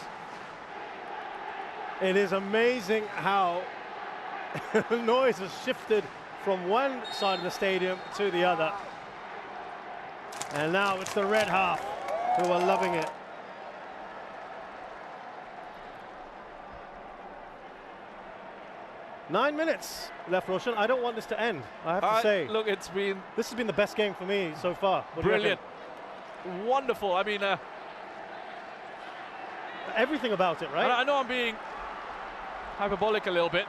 It is amazing how the noise has shifted from one side of the stadium to the other. And now it's the red half who are loving it. 9 minutes left, Roshan. I don't want this to end, I have to say. Look, it's been This has been the best game for me so far. What do you brilliant. Wonderful. I mean, reckon? Everything about it, right? I know I'm being hyperbolic a little bit.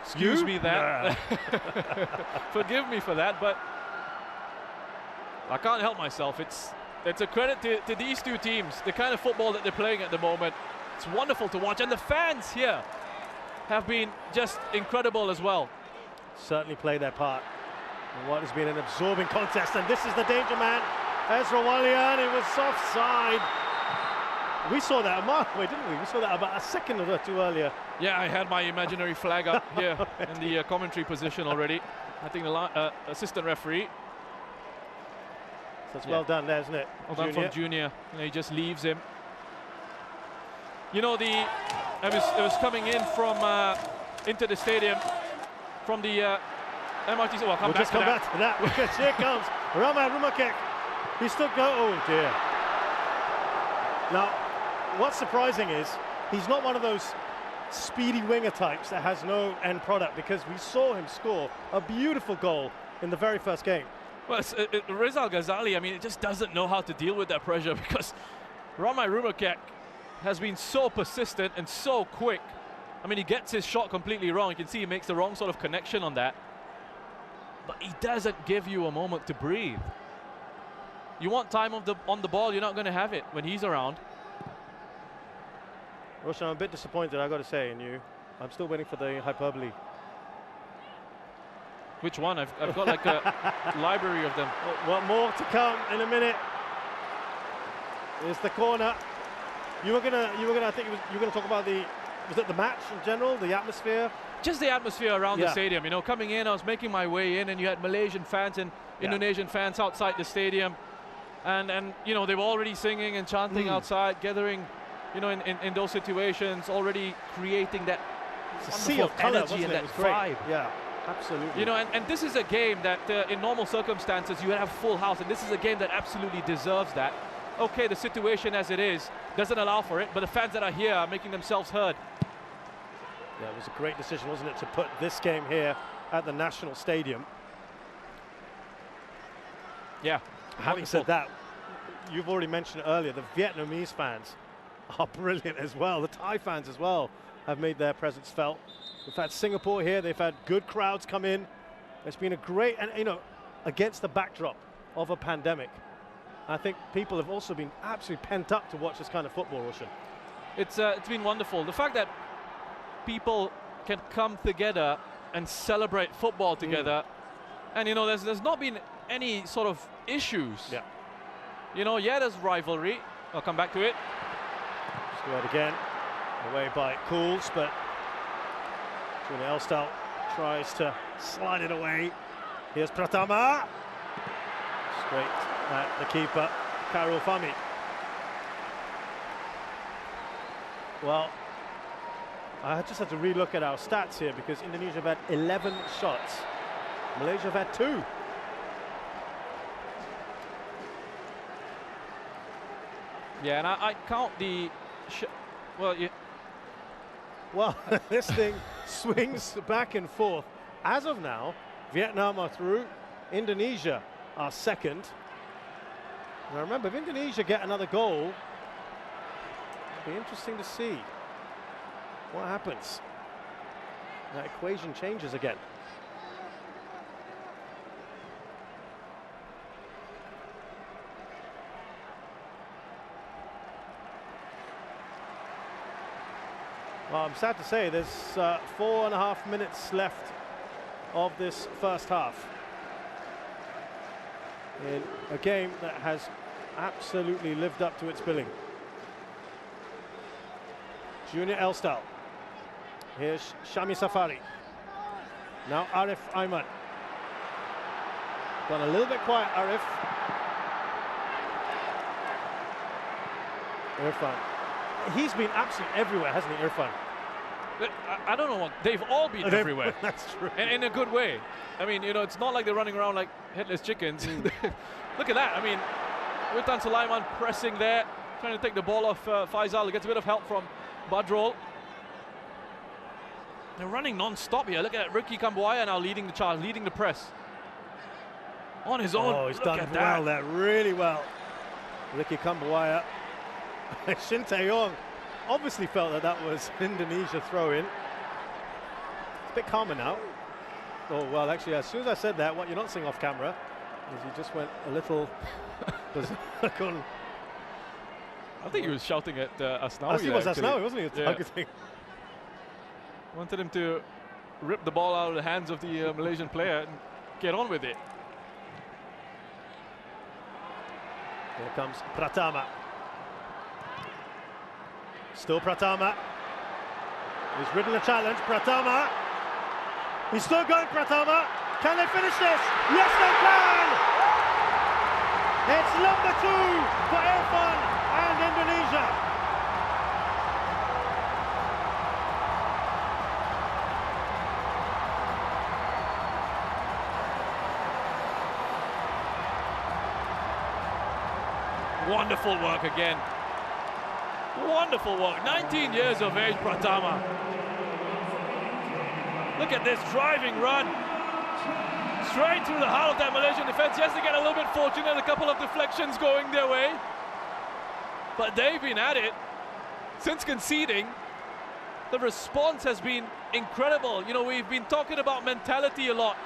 Excuse You? me that. Forgive me for that, but I can't help myself. It's a credit to these two teams, the kind of football that they're playing at the moment. It's wonderful to watch, and the fans here have been just incredible as well. Certainly play their part in what has been an absorbing contest, and this is the danger man, Ezra Walian. It was offside. We saw that a mile away, didn't we? We saw that about a second or two earlier. Yeah, I had my imaginary flag up here in the commentary position already. I think the assistant referee. So it's well done there, isn't it? Well done from Junior. And he just leaves him. You know, it was coming in from into the stadium from the MRT. Well, We'll just come back to that because here comes Rama Rumakek. He still go. Oh dear. Now, what's surprising is he's not one of those speedy winger types that has no end product, because we saw him score a beautiful goal in the very first game. Well, Rizal Ghazali, I mean, it just doesn't know how to deal with that pressure, because Ramai Rumakek has been so persistent and so quick. I mean, he gets his shot completely wrong. You can see he makes the wrong sort of connection on that. But he doesn't give you a moment to breathe. You want time on the ball, you're not going to have it when he's around. Roshan, I'm a bit disappointed, I've got to say, in you. I'm still waiting for the hyperbole. Which one? I've got like a library of them. Well, more to come in a minute. Here's the corner. You were gonna. I think you were gonna talk about was it the match in general, the atmosphere? Just the atmosphere around the stadium. You know, coming in, I was making my way in, and you had Malaysian fans and Indonesian fans outside the stadium, and you know, they were already singing and chanting outside, gathering, you know, in those situations, already creating that wonderful energy and that vibe. Yeah. Absolutely. You know, and this is a game that in normal circumstances you would have full house, and this is a game that absolutely deserves that. Okay, the situation as it is doesn't allow for it, but the fans that are here are making themselves heard. Yeah, it was a great decision, wasn't it, to put this game here at the National Stadium. Yeah. Having said that, you've already mentioned it earlier, the Vietnamese fans are brilliant as well. The Thai fans as well have made their presence felt. We've had Singapore here, they've had good crowds come in. It's been a great, and you know, against the backdrop of a pandemic, I think people have also been absolutely pent up to watch this kind of football, Roshan. It's been wonderful. The fact that people can come together and celebrate football together, and you know, there's not been any sort of issues. Yeah. You know, there's rivalry. I'll come back to it. Just go out again, away by Cools, but Junior Elstal tries to slide it away. Here's Pratama. Straight at the keeper, Karul Fahmi. Well, I just had to relook at our stats here, because Indonesia have had 11 shots. Malaysia have had 2. Yeah, and I count the... Well, this thing swings back and forth. As of now, Vietnam are through. Indonesia are second. Now remember, if Indonesia get another goal, it'll be interesting to see what happens. That equation changes again. Well, I'm sad to say there's 4.5 minutes left of this first half in a game that has absolutely lived up to its billing. Junior Elstal. Here's Shami Safari. Now Arif Ayman. Gone a little bit quiet, Arif. Irfan. He's been absolutely everywhere, hasn't he, Irfan? I don't know what, they've all been everywhere. That's true. And in a good way. I mean, you know, it's not like they're running around like headless chickens. Look at that. I mean, Witan Sulaiman pressing there, trying to take the ball off Faisal. He gets a bit of help from Badrol. They're running non-stop here. Look at Ricky Kambuaya now leading the charge, leading the press. On his own. Oh, he's Look done at well that. there, really well. Ricky Kambuaya. Shin Tae-yong obviously felt that that was Indonesia throw-in. It's a bit calmer now. Oh, well, actually, as soon as I said that, what you're not seeing off camera is he just went a little berserk on. I think he was shouting at Asnawi. I think it was actually. Asnawi, wasn't he? Yeah. Targeting. Wanted him to rip the ball out of the hands of the Malaysian player and get on with it. Here comes Pratama. Still Pratama. He's ridden the challenge. Pratama. He's still going, Pratama. Can they finish this? Yes, they can! It's number 2 for Irfan and Indonesia. Wonderful work again. Wonderful work. 19 years of age, Pratama. Look at this driving run. Straight through the heart of that Malaysian defense. Yes, they get a little bit fortunate, a couple of deflections going their way. But they've been at it since conceding. The response has been incredible. You know, we've been talking about mentality a lot.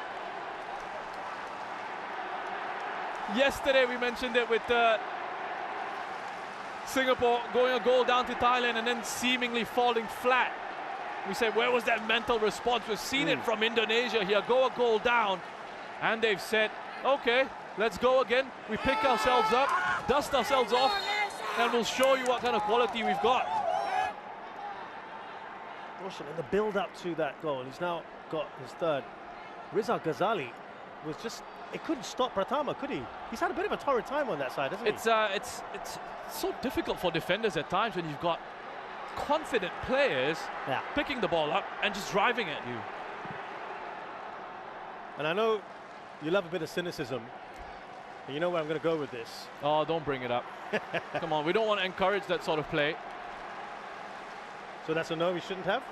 Yesterday we mentioned it with Singapore going a goal down to Thailand and then seemingly falling flat. We said, where was that mental response? We've seen it from Indonesia here, go a goal down. And they've said, okay, let's go again. We pick ourselves up, dust ourselves off, and we'll show you what kind of quality we've got. Roshan, in the build-up to that goal, he's now got his third. Rizal Ghazali was just, it couldn't stop Pratama, could he? He's had a bit of a torrid time on that side, hasn't he? It's so difficult for defenders at times when you've got confident players picking the ball up and just driving at you. And I know you love a bit of cynicism. And you know where I'm going to go with this. Oh, don't bring it up. Come on, we don't want to encourage that sort of play. So that's a no, we shouldn't have?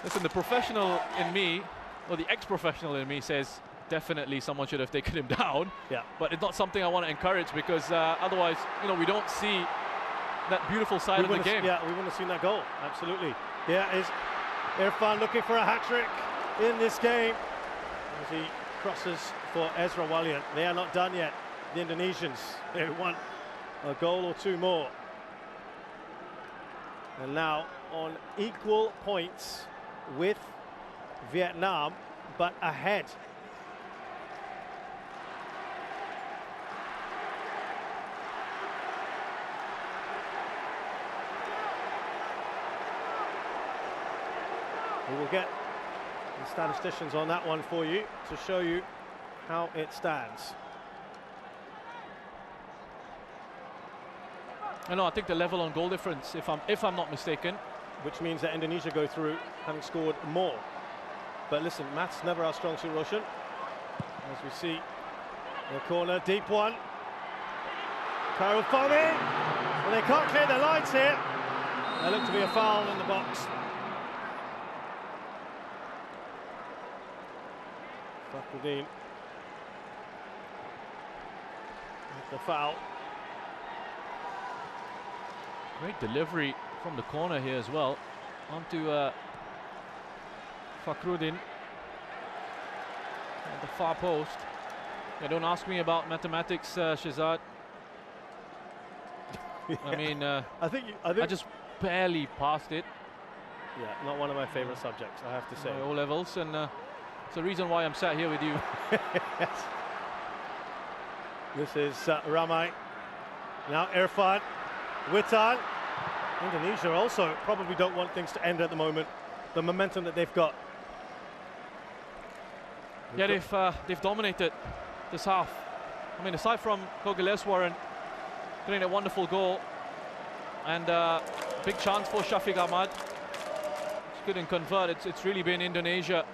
Listen, the professional in me, or the ex-professional in me says definitely someone should have taken him down. Yeah. But it's not something I want to encourage because otherwise, you know, we don't see that beautiful side of the game. Yeah, we wouldn't have seen that goal. Absolutely. Here is Irfan looking for a hat-trick in this game as he crosses for Ezra Walian. They are not done yet, the Indonesians. They want a goal or two more. And now on equal points with Vietnam, but ahead. We will get the statisticians on that one for you to show you how it stands. I think the level on goal difference, if I'm not mistaken. Which means that Indonesia go through having scored more. But listen, maths never our strong suit, Roshan. As we see in the corner, deep one. Karel Fami. Well, they can't clear their lines here. There looked to be a foul in the box. Fakhruddin. The foul. Great delivery from the corner here as well. Onto Fakhruddin at the far post. Yeah, don't ask me about mathematics, Shazad. Yeah. I mean, I think I just barely passed it. Yeah, not one of my favorite subjects, I have to say. My O levels, and it's the reason why I'm sat here with you. Yes. This is Ramai. Now Irfan. Witan. Indonesia also probably don't want things to end at the moment. The momentum that they've got. Yeah, they've dominated this half. I mean, aside from Kogileswaran getting a wonderful goal and big chance for Shafiq Ahmad, which couldn't convert. It's really been Indonesia.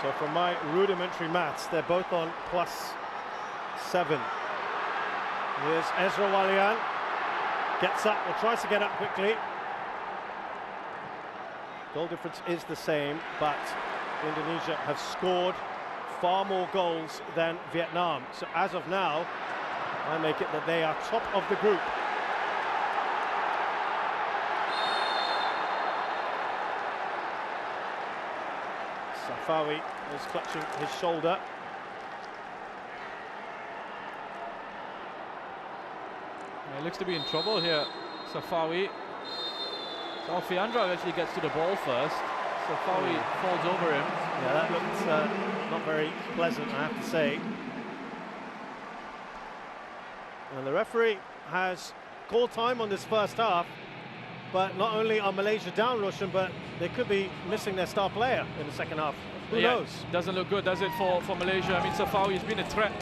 So from my rudimentary maths, they're both on +7. Here's Ezra Walian. Gets up, or tries to get up quickly. Goal difference is the same, but Indonesia have scored far more goals than Vietnam. So as of now, I make it that they are top of the group. Safawi is clutching his shoulder. He looks to be in trouble here, Safawi. So Alfiandra actually gets to the ball first. Safawi falls over him. Yeah, that looked not very pleasant, I have to say. And the referee has called time on this first half, but not only are Malaysia down, Roshan, but they could be missing their star player in the second half. Who knows? Doesn't look good, does it, for Malaysia? I mean, Safawi has been a threat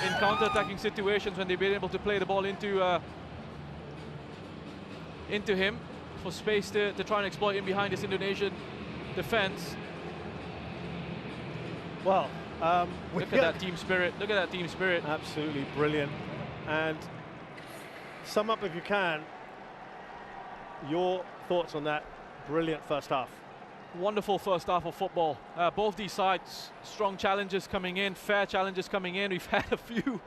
in counter-attacking situations when they've been able to play the ball into him for space to try and exploit him behind this Indonesian defense. Well, look at that team spirit. Look at that team spirit. Absolutely brilliant. And sum up, if you can, your thoughts on that brilliant first half. Wonderful first half of football. Both these sides, strong challenges coming in, fair challenges coming in. We've had a few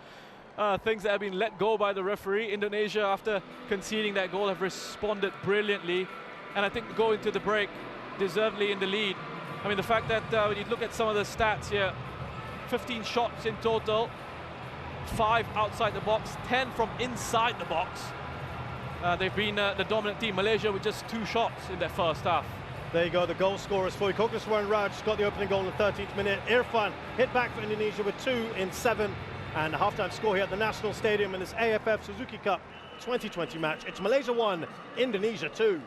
things that have been let go by the referee. Indonesia, after conceding that goal, have responded brilliantly. And I think going to the break, deservedly in the lead. I mean, the fact that when you look at some of the stats here, 15 shots in total, 5 outside the box, 10 from inside the box. They've been the dominant team. Malaysia with just 2 shots in their first half. There you go, the goal scorers for you. Kokoswaran Raj got the opening goal in the 13th minute. Irfan hit back for Indonesia with 2 in 7. And the halftime score here at the National Stadium in this AFF Suzuki Cup 2020 match. It's Malaysia 1, Indonesia 2.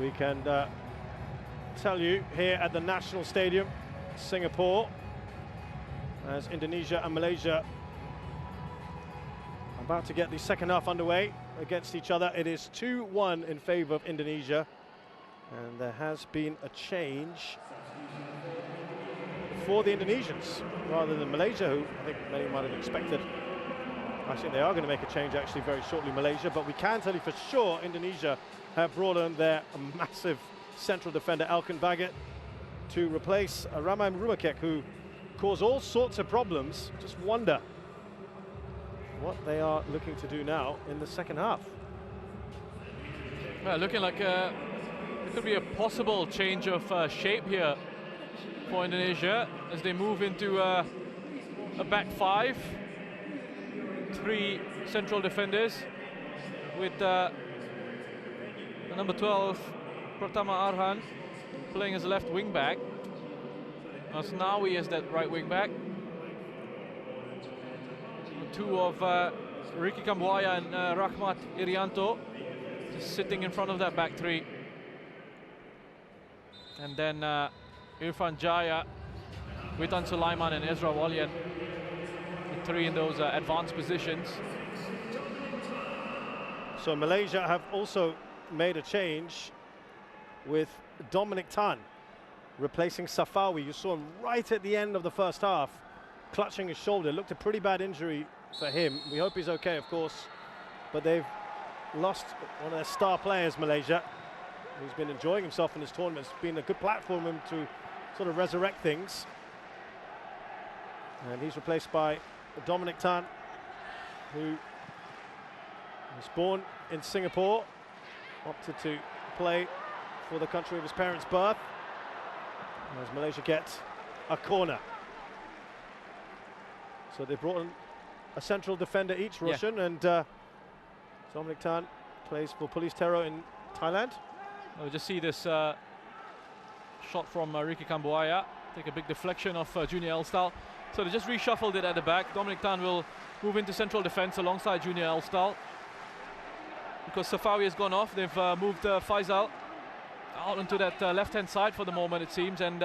we can tell you here at the National Stadium, Singapore, as Indonesia and Malaysia are about to get the second half underway against each other. It is 2-1 in favour of Indonesia, and there has been a change for the Indonesians rather than Malaysia, who I think many might have expected. I think they are going to make a change actually very shortly, Malaysia, but we can tell you for sure Indonesia have brought on their massive central defender Elkan Baggett to replace Ramai Rumakek, who caused all sorts of problems. Just wonder what they are looking to do now in the second half. Well, looking like it could be a possible change of shape here for Indonesia as they move into a back five. 3 central defenders with the number 12, Pratama Arhan, playing as a left wing back. Asnawi as that right wing back. 2 of Ricky Kambuaya and Rahmat Irianto just sitting in front of that back 3. And then Irfan Jaya, Witan Sulaiman and Ezra Walian, the 3 in those advanced positions. So Malaysia have also made a change with Dominic Tan replacing Safawi. You saw him right at the end of the first half, clutching his shoulder. It looked a pretty bad injury for him. We hope he's okay, of course, but they've lost one of their star players, Malaysia, who's been enjoying himself in this tournament. It's been a good platform for him to sort of resurrect things. And he's replaced by Dominic Tan, who was born in Singapore, opted to play for the country of his parents' birth, as Malaysia gets a corner. So they brought in a central defender each, Roshan, and Dominic Tan plays for Police Tero in Thailand. We'll just see this shot from Ricky Kambuaya, take a big deflection of Junior Elstal. So they just reshuffled it at the back. Dominic Tan will move into central defence alongside Junior Elstal. Because Safawi has gone off, they've moved Faisal out onto that left-hand side for the moment, it seems, and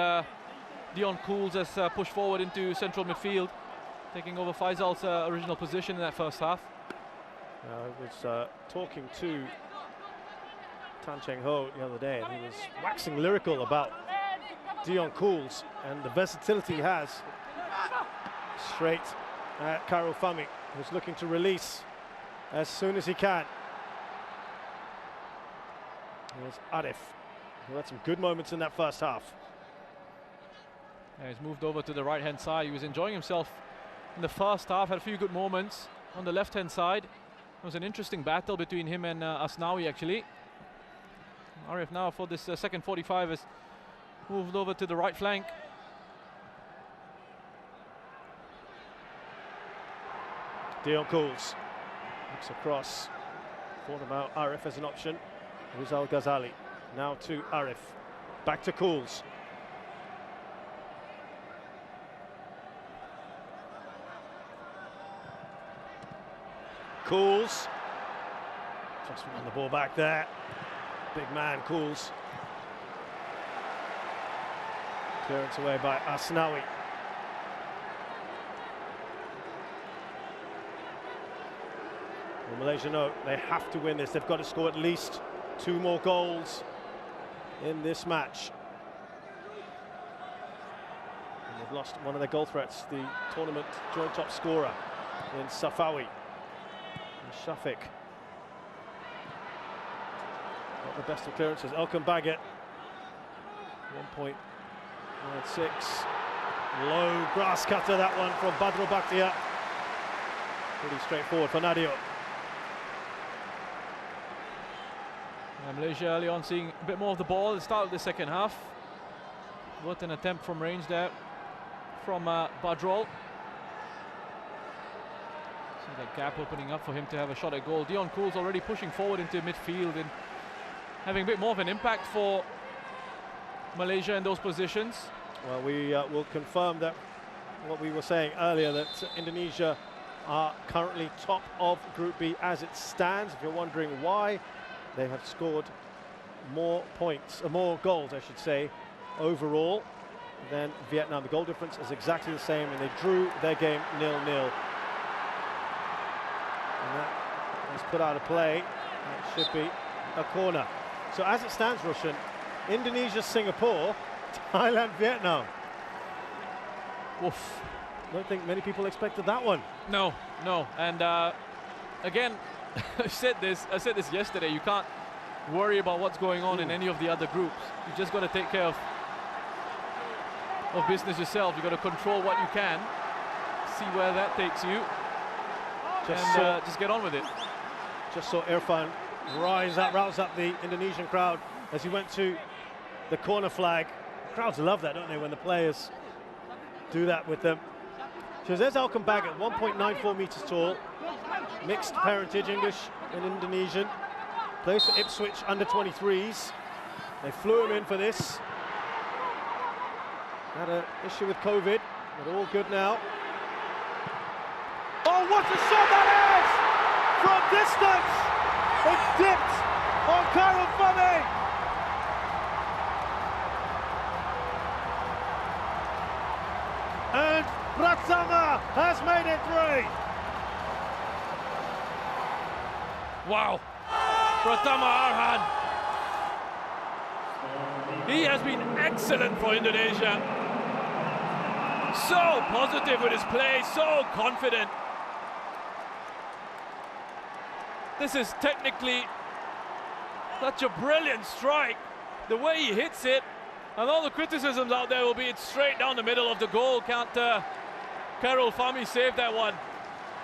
Dion Cools has pushed forward into central midfield, taking over Faisal's original position in that first half. I was talking to Tan Cheng Ho the other day, and he was waxing lyrical about Dion Cools and the versatility he has. Straight at Karol Fami, who's looking to release as soon as he can. Here's Arif, who had some good moments in that first half. Yeah, he's moved over to the right-hand side. He was enjoying himself in the first half, had a few good moments on the left-hand side. It was an interesting battle between him and Asnawi, actually. Arif now for this second 45 has moved over to the right flank. Dion Cools looks across, thought about Arif as an option. Rizal Ghazali now to Arif, back to Cools. Cools just won the ball back there. Big man Cools. Clearance away by Asnawi. Well, Malaysia know they have to win this. They've got to score at least 2 more goals in this match. And they've lost one of their goal threats, the tournament joint top scorer in Safawi. And Shafiq. Not the best of clearances. Elkan Baggett, 1.96. Low grass cutter, that one from Badro Bakhtiar. Pretty straightforward for Nadio. Malaysia early on seeing a bit more of the ball at the start of the second half. What an attempt from range there from Badrol. See that gap opening up for him to have a shot at goal. Dion Cools already pushing forward into midfield and having a bit more of an impact for Malaysia in those positions. Well, we will confirm that what we were saying earlier, that Indonesia are currently top of Group B as it stands. If you're wondering why, they have scored more points, more goals, I should say, overall than Vietnam. The goal difference is exactly the same, and they drew their game 0-0. And that is put out of play. That should be a corner. So as it stands, Rushan, Indonesia, Singapore, Thailand, Vietnam. Oof. I don't think many people expected that one. No, no. And again, I said this yesterday, you can't worry about what's going on in any of the other groups. You just got to take care of business yourself. You got to control what you can, see where that takes you, just get on with it. Just saw Irfan rouse up the Indonesian crowd as he went to the corner flag. Crowds love that, don't they, when the players do that with them. So there's Alcom Baggett, 1.94 meters tall, mixed parentage, English and Indonesian. Plays for Ipswich under 23s. They flew him in for this. Had an issue with COVID, but all good now. Oh, what a shot that is! From distance! It dipped on Karel Fame! And Pratama has made it 3. Wow, Pratama Arhan. He has been excellent for Indonesia. So positive with his play, so confident. This is technically such a brilliant strike. The way he hits it, and all the criticisms out there will be it's straight down the middle of the goal. Can't Karel Fame save that one?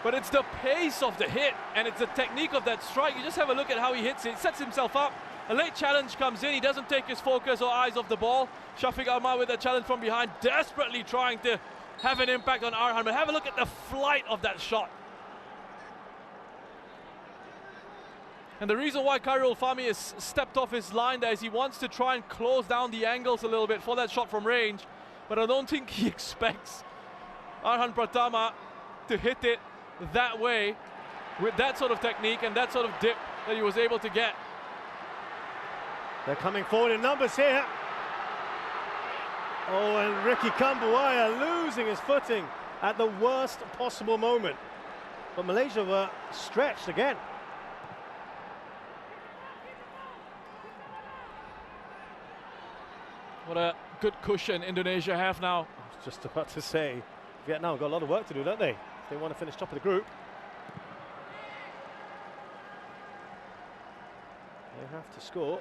But it's the pace of the hit, and it's the technique of that strike. You just have a look at how he hits it. He sets himself up. A late challenge comes in. He doesn't take his focus or eyes off the ball. Shafiq Ahmad with a challenge from behind, desperately trying to have an impact on Arhan. But have a look at the flight of that shot. And the reason why Karel Fame has stepped off his line there is he wants to try and close down the angles a little bit for that shot from range. But I don't think he expects Arhan Pratama to hit it that way with that sort of technique and that sort of dip that he was able to get. They're coming forward in numbers here. Oh, and Ricky Kambuaya losing his footing at the worst possible moment. But Malaysia were stretched again. What a good cushion Indonesia have now. I was just about to say, Vietnam got a lot of work to do, don't they? If they want to finish top of the group. They have to score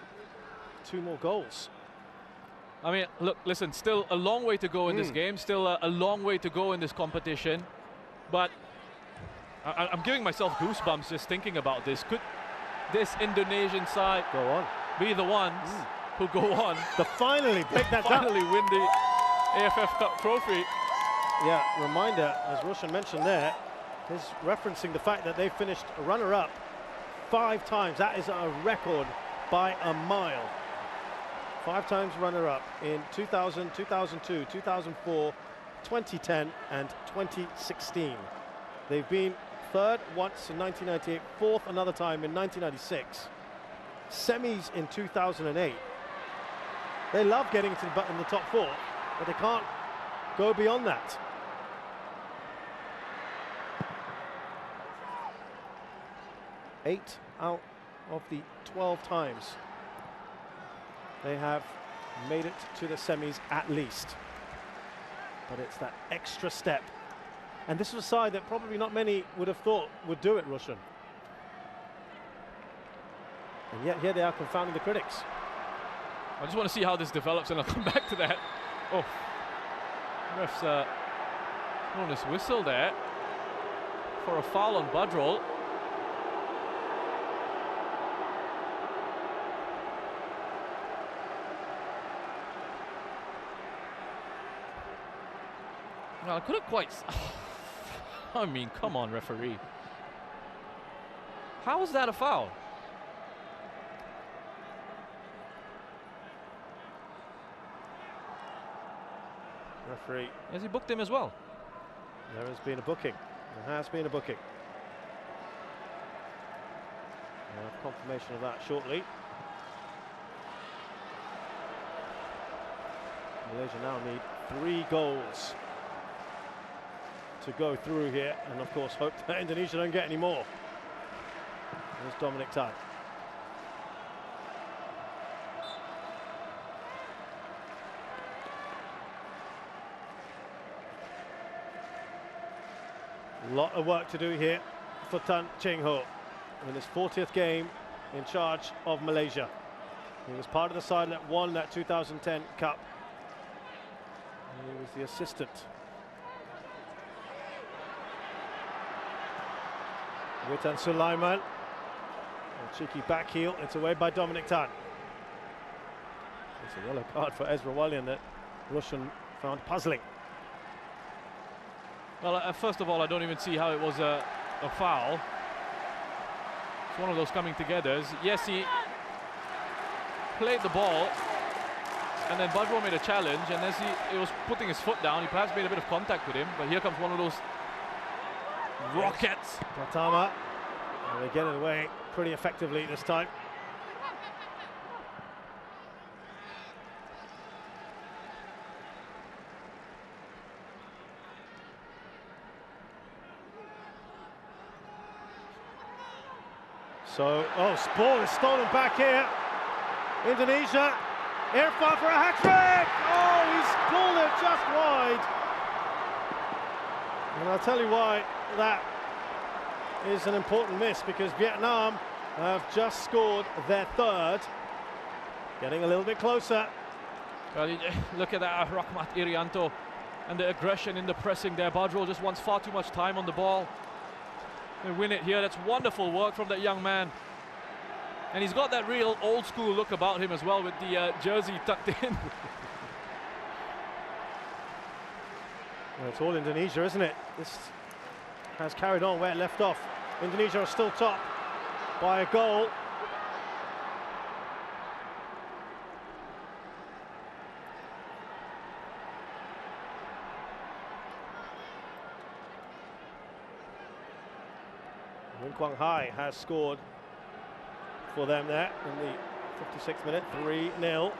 2 more goals. I mean, look, listen, still a long way to go in this game, still a long way to go in this competition. But I'm giving myself goosebumps just thinking about this. Could this Indonesian side Go on. be the ones who go on To finally pick that up. finally win the AFF Cup trophy? Yeah, reminder, as Roshan mentioned there, is referencing the fact that they finished runner-up 5 times. That is a record by a mile. 5 times runner-up in 2000, 2002, 2004, 2010 and 2016. They've been 3rd once in 1998, 4th another time in 1996, semis in 2008. They love getting to in the top 4, but they can't go beyond that. Eight out of the 12 times they have made it to the semis at least. But it's that extra step. And this was a side that probably not many would have thought would do it, Roshan. And yet here they are confounding the critics. I just want to see how this develops, and I'll come back to that. Oh, ref's thrown his whistle there for a foul on Badrol. Well, I couldn't quite. I mean, come on, referee. How is that a foul? Referee. Has he booked him as well? There has been a booking. There has been a booking. We'll have confirmation of that shortly. Malaysia now need 3 goals to go through here, and of course hope that Indonesia don't get any more. There's Dominic Tan. A lot of work to do here for Tan Cheng Ho in his 40th game in charge of Malaysia. He was part of the side that won that 2010 Cup. And he was the assistant. Witan Sulaiman. A cheeky back heel. It's away by Dominic Tan. It's a yellow card for Ezra Walian that Russian found puzzling. Well, first of all, I don't even see how it was a foul. It's one of those coming togethers. Yes, he played the ball, and then Badro made a challenge, and as he was putting his foot down, he perhaps made a bit of contact with him, but here comes one of those rockets. Pratama, and they get it away pretty effectively this time. So, ball is stolen back here. Indonesia, Irfan for a hat-trick! Oh, he's pulled it just wide. And I'll tell you why that is an important miss, because Vietnam have just scored their 3rd. Getting a little bit closer. Well, look at that, Rahmat Irianto, and the aggression in the pressing there. Badro just wants far too much time on the ball. They win it here. That's wonderful work from that young man. And he's got that real old school look about him as well, with the jersey tucked in. Well, it's all Indonesia, isn't it? This has carried on where it left off. Indonesia are still top by a goal. Win Quang Hai has scored for them there in the 56th minute, 3-0.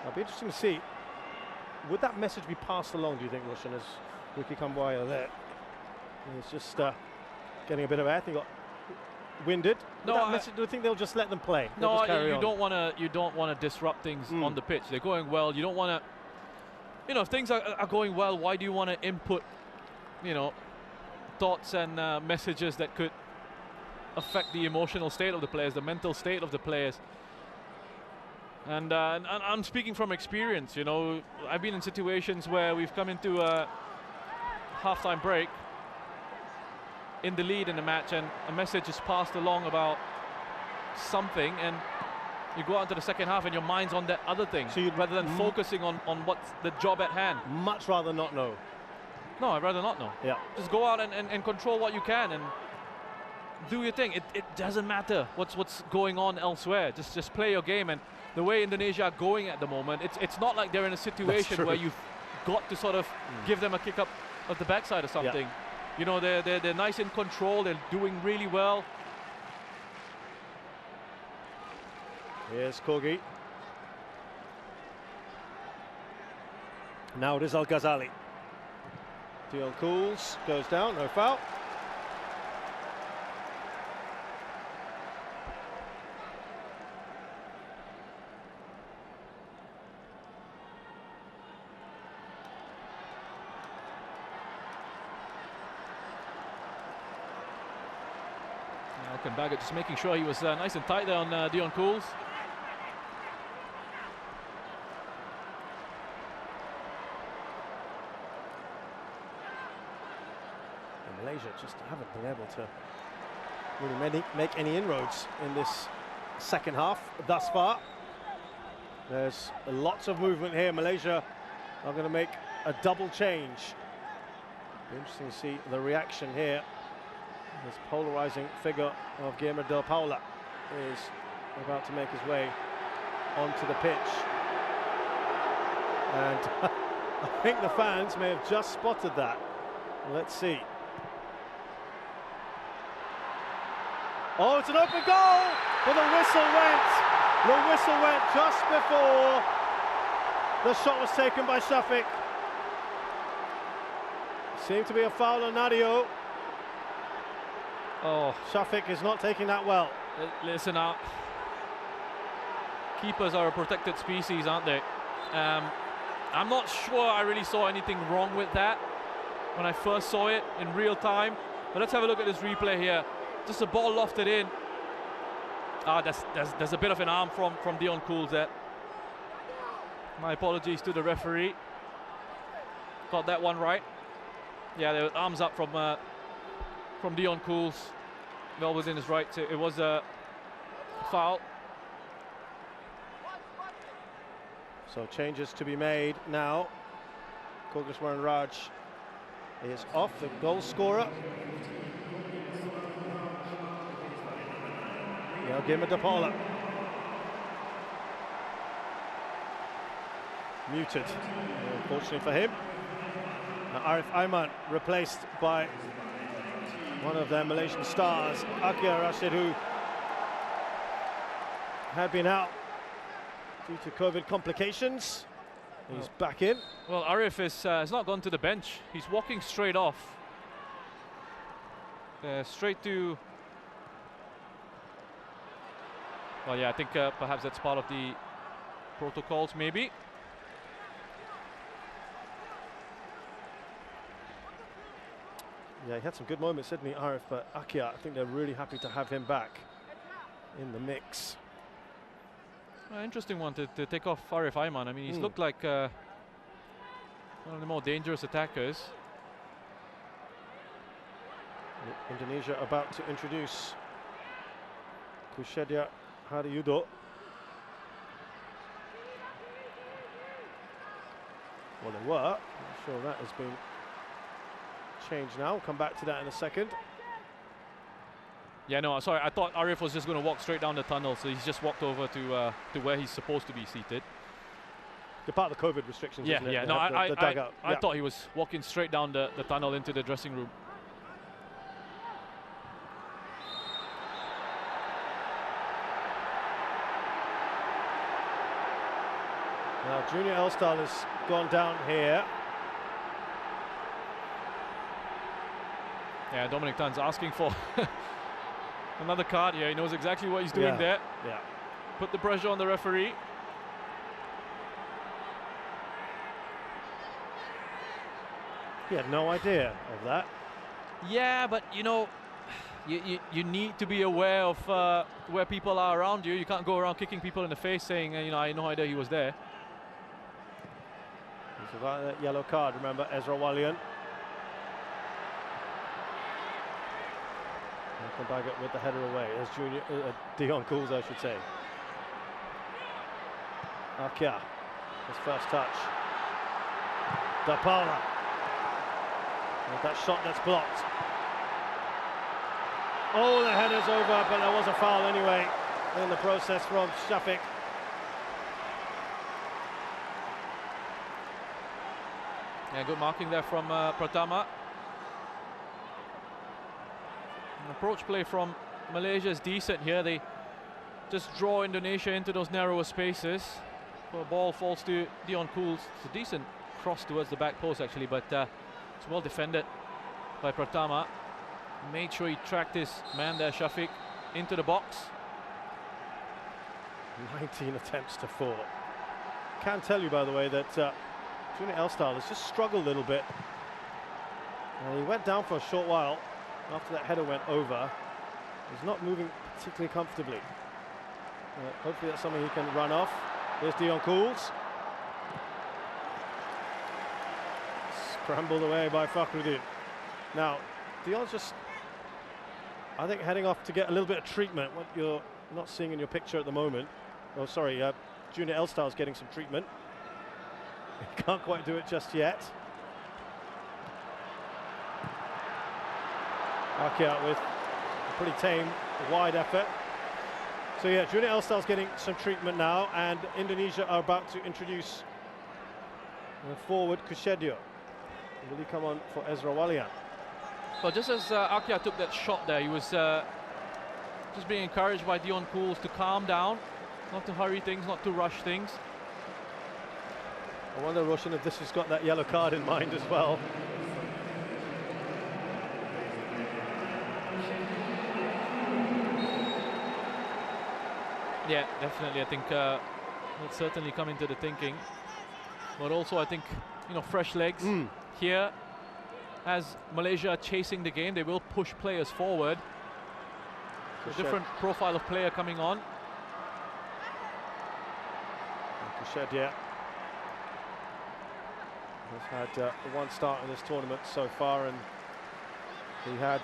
It'll be interesting to see, would that message be passed along, do you think, Roshan, as Ricky Kambuaya there? He's just getting a bit of air. He got winded. No, do you think they'll just let them play? No, you don't want to disrupt things on the pitch. They're going well. You don't want to, if things are going well, why do you want to input, thoughts and messages that could affect the emotional state of the players, the mental state of the players? And I'm speaking from experience. I've been in situations where we've come into a half-time break in the lead in the match, and a message is passed along about something, and you go out into the second half and your mind's on that other thing, so rather than focusing on what's the job at hand. Much rather not know. No, I'd rather not know. Yeah. Just go out and control what you can and do your thing. It doesn't matter what's going on elsewhere. Just play your game. And the way Indonesia are going at the moment, it's not like they're in a situation where you've got to sort of give them a kick up of the backside or something. Yeah. They're nice in control. They're doing really well. Here's Kogi. Now it is Al Ghazali. Dion Cools goes down, no foul. Malcolm Baggett just making sure he was nice and tight there on Dion Cools. Malaysia just haven't been able to really make any inroads in this second half thus far. There's lots of movement here. Malaysia are going to make a double change. Be interesting to see the reaction here. This polarizing figure of Guillermo Del Paula is about to make his way onto the pitch. And I think the fans may have just spotted that. Let's see. Oh, it's an open goal, but the whistle went. The whistle went just before the shot was taken by Shafiq. Seemed to be a foul on Nadio. Oh, Shafiq is not taking that well. listen out. Keepers are a protected species, aren't they? I'm not sure I really saw anything wrong with that when I first saw it in real time. But let's have a look at this replay here. Just a ball lofted in. There's a bit of an arm from Dion Cools there. My apologies to the referee. Got that one right. Yeah, there were arms up from Dion Cools. Well within his right. It was a foul. So changes to be made now. Kogaswaran Raj is off, the goal scorer. Gima Dapala. Muted, unfortunately for him. Arif Aiman replaced by one of their Malaysian stars, Akia Rashid, who had been out due to COVID complications. He's back in. Well, Arif has not gone to the bench. He's walking straight off. Straight to... Well, yeah, I think perhaps that's part of the protocols, maybe. Yeah, he had some good moments, didn't he, Arif? But Akia, I think they're really happy to have him back in the mix. Interesting one to take off Arif Aiman. I mean, he's looked like one of the more dangerous attackers. Indonesia about to introduce Kushedia Hariyudo. Well, they were. I'm sure that has been changed now. We'll come back to that in a second. Yeah, no, sorry. I thought Arif was just going to walk straight down the tunnel, so he's just walked over to where he's supposed to be seated. They're part of the COVID restrictions, Yeah, isn't it? yeah. They No, have the dugout. I thought he was walking straight down the tunnel into the dressing room. Now, Junior Elstal has gone down here. Yeah, Dominic Tan's asking for another card here. He knows exactly what he's doing there. Yeah. Put the pressure on the referee. He had no idea of that. Yeah, but you know, you need to be aware of where people are around you. You can't go around kicking people in the face saying, you know, I had no idea he was there. He's about that yellow card, remember, Ezra Walian. Baggett with the header away. There's Dion Cools, I should say. Akia, his first touch. Dapala. With that shot that's blocked. Oh, the header's over, but there was a foul anyway in the process from Shafiq. Yeah, good marking there from Pratama. Approach play from Malaysia is decent here. They just draw Indonesia into those narrower spaces. The ball falls to Dion Cools. It's a decent cross towards the back post actually, but it's well defended by Pratama. Made sure he tracked his man there, Shafiq, into the box. 19 attempts to 4. Can tell you, by the way, that Junior Elstal has just struggled a little bit. He went down for a short while. After that header went over, he's not moving particularly comfortably. Hopefully that's something he can run off. There's Dion Cools. Scrambled away by Fakhruddin. Now, Dion's just, I think, heading off to get a little bit of treatment, what you're not seeing in your picture at the moment. Oh, sorry, Junior Elstal's getting some treatment. He can't quite do it just yet. Akia with a pretty tame, wide effort. So yeah, Junior Elstal's getting some treatment now, and Indonesia are about to introduce forward Kushedio. Will he come on for Ezra Walian? Well, just as Akia took that shot there, he was just being encouraged by Dion Cools to calm down, not to hurry things, not to rush things. I wonder, Roshan, if this has got that yellow card in mind as well. Yeah, definitely. I think that's certainly come into the thinking. But also, I think, you know, fresh legs here. As Malaysia are chasing the game, they will push players forward. A different profile of player coming on. Kushedia has had one start in this tournament so far, and he had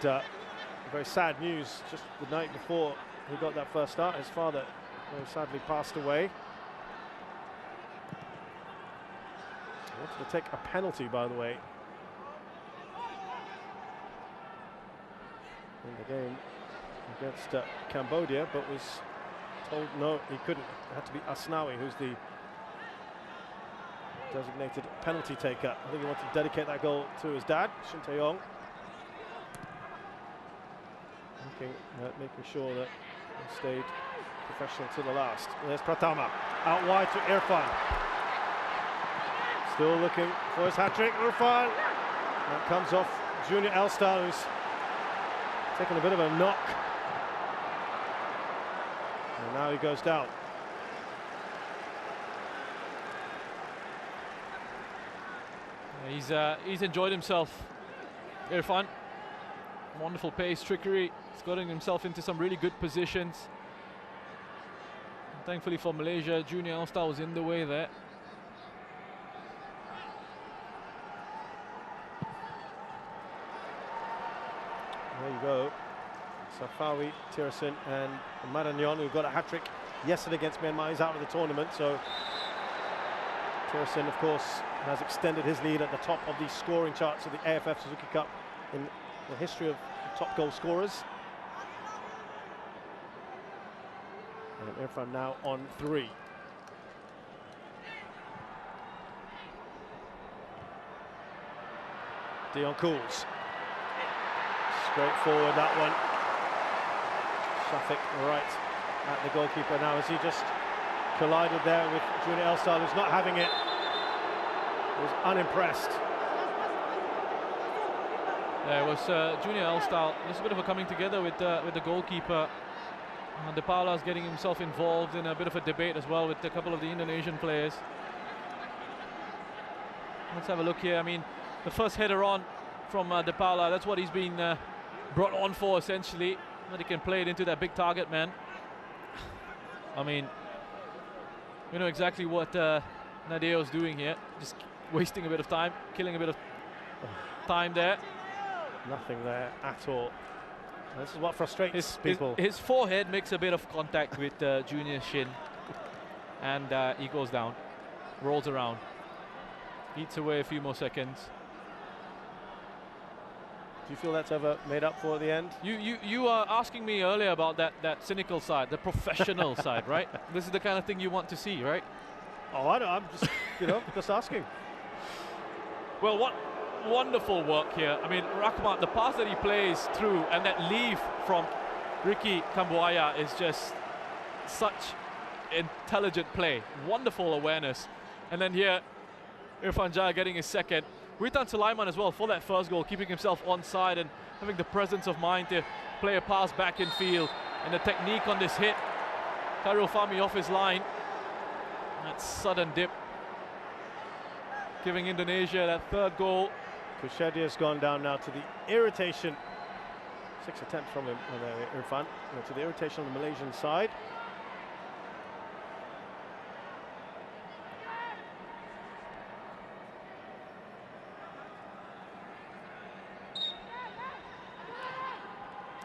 very sad news just the night before he got that first start. His father very sadly passed away. He wanted to take a penalty, by the way, in the game against Cambodia, but was told no, he couldn't. It had to be Asnawi, who's the designated penalty taker. I think he wanted to dedicate that goal to his dad, Shin Tae-yong. Making sure that he stayed professional to the last. There's Pratama, out wide to Irfan. Still looking for his hat-trick, Irfan. That comes off Junior Elstar, who's taking a bit of a knock. And now he goes down. He's enjoyed himself, Irfan. Wonderful pace, trickery. He's gotten himself into some really good positions. And thankfully for Malaysia, Junior Elstar was in the way there. There you go. Safawi, Tirasin and Maranyon, who got a hat-trick yesterday against Myanmar, is out of the tournament. So Tirasin, of course, has extended his lead at the top of the scoring charts of the AFF Suzuki Cup in the history of the top goal scorers. And Irfan now on 3. Dion Cools. Straightforward, that one. Shafiq right at the goalkeeper now, as he just collided there with Junior Elstar, who's not having it. He was unimpressed. There was Junior Elstar. There's a bit of a coming together with the goalkeeper. De Paula's getting himself involved in a bit of a debate as well with a couple of the Indonesian players. Let's have a look here. I mean, the first header on from De Paula, that's what he's been brought on for, essentially. That he can play it into that big target man. I mean, we know exactly what Nadeo's doing here. Just wasting a bit of time, killing a bit of time there. Nothing there at all. This is what frustrates people. His forehead makes a bit of contact with Junior Shin, and he goes down, rolls around, eats away a few more seconds. Do you feel that's ever made up for at the end? You were asking me earlier about that cynical side, the professional side, right? This is the kind of thing you want to see, right? Oh, I know. I'm just, just asking. Well, what wonderful work here. I mean, Rahmat, the pass that he plays through and that leave from Ricky Kambuaya is just such intelligent play. Wonderful awareness. And then here, Irfan Jaya getting his second. Witan Sulaiman as well for that first goal, keeping himself onside and having the presence of mind to play a pass back in field. And the technique on this hit. Khairul Fahmi off his line. That sudden dip, giving Indonesia that third goal. Kushedia's gone down now to the irritation. 6 attempts from him, Irfan, to the irritation on the Malaysian side.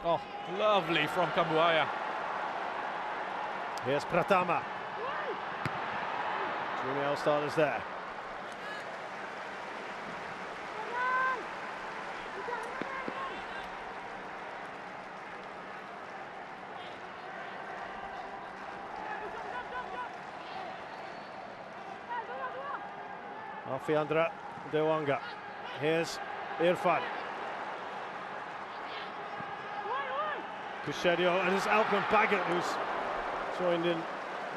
Oh, lovely from Kambuaya. Here's Pratama. Junior Elstar is there. Alfiandra Dewanga. Here's Irfan. Cusherio, and it's Alcon Baggett who's joined in,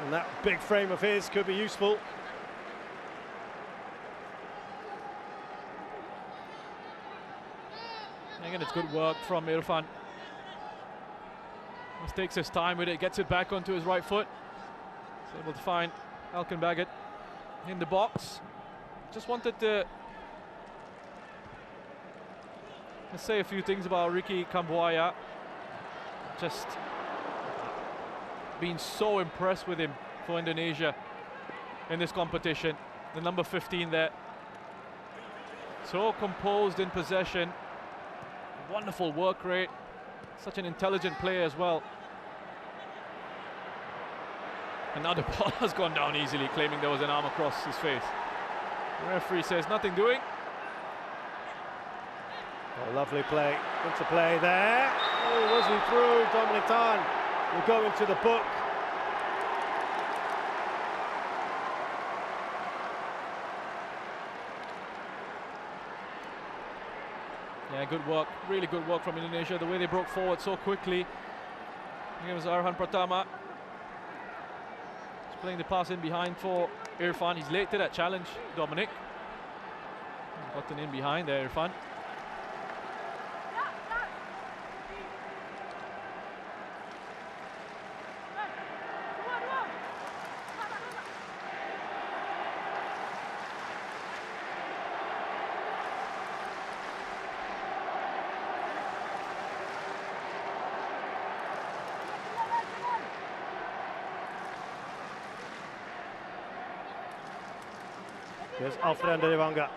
and that big frame of his could be useful. Again, it's good work from Irfan. Just takes his time with it, gets it back onto his right foot. He's able to find Alcon Baggett in the box. Just wanted to say a few things about Ricky Kambuaya. Just been so impressed with him for Indonesia in this competition. The number 15 there. So composed in possession. Wonderful work rate. Such an intelligent player as well. And now the ball has gone down easily, claiming there was an arm across his face. The referee says nothing doing. Oh, lovely play, interplay there. Oh, was he through? Dominic Tan will go into the book. Yeah, good work, really good work from Indonesia. The way they broke forward so quickly. I think it was Arhan Pratama. He's playing the pass in behind for Irfan. He's late to that challenge, Dominic. Gotten in behind there, Irfan. Here's Alfred Dewanga.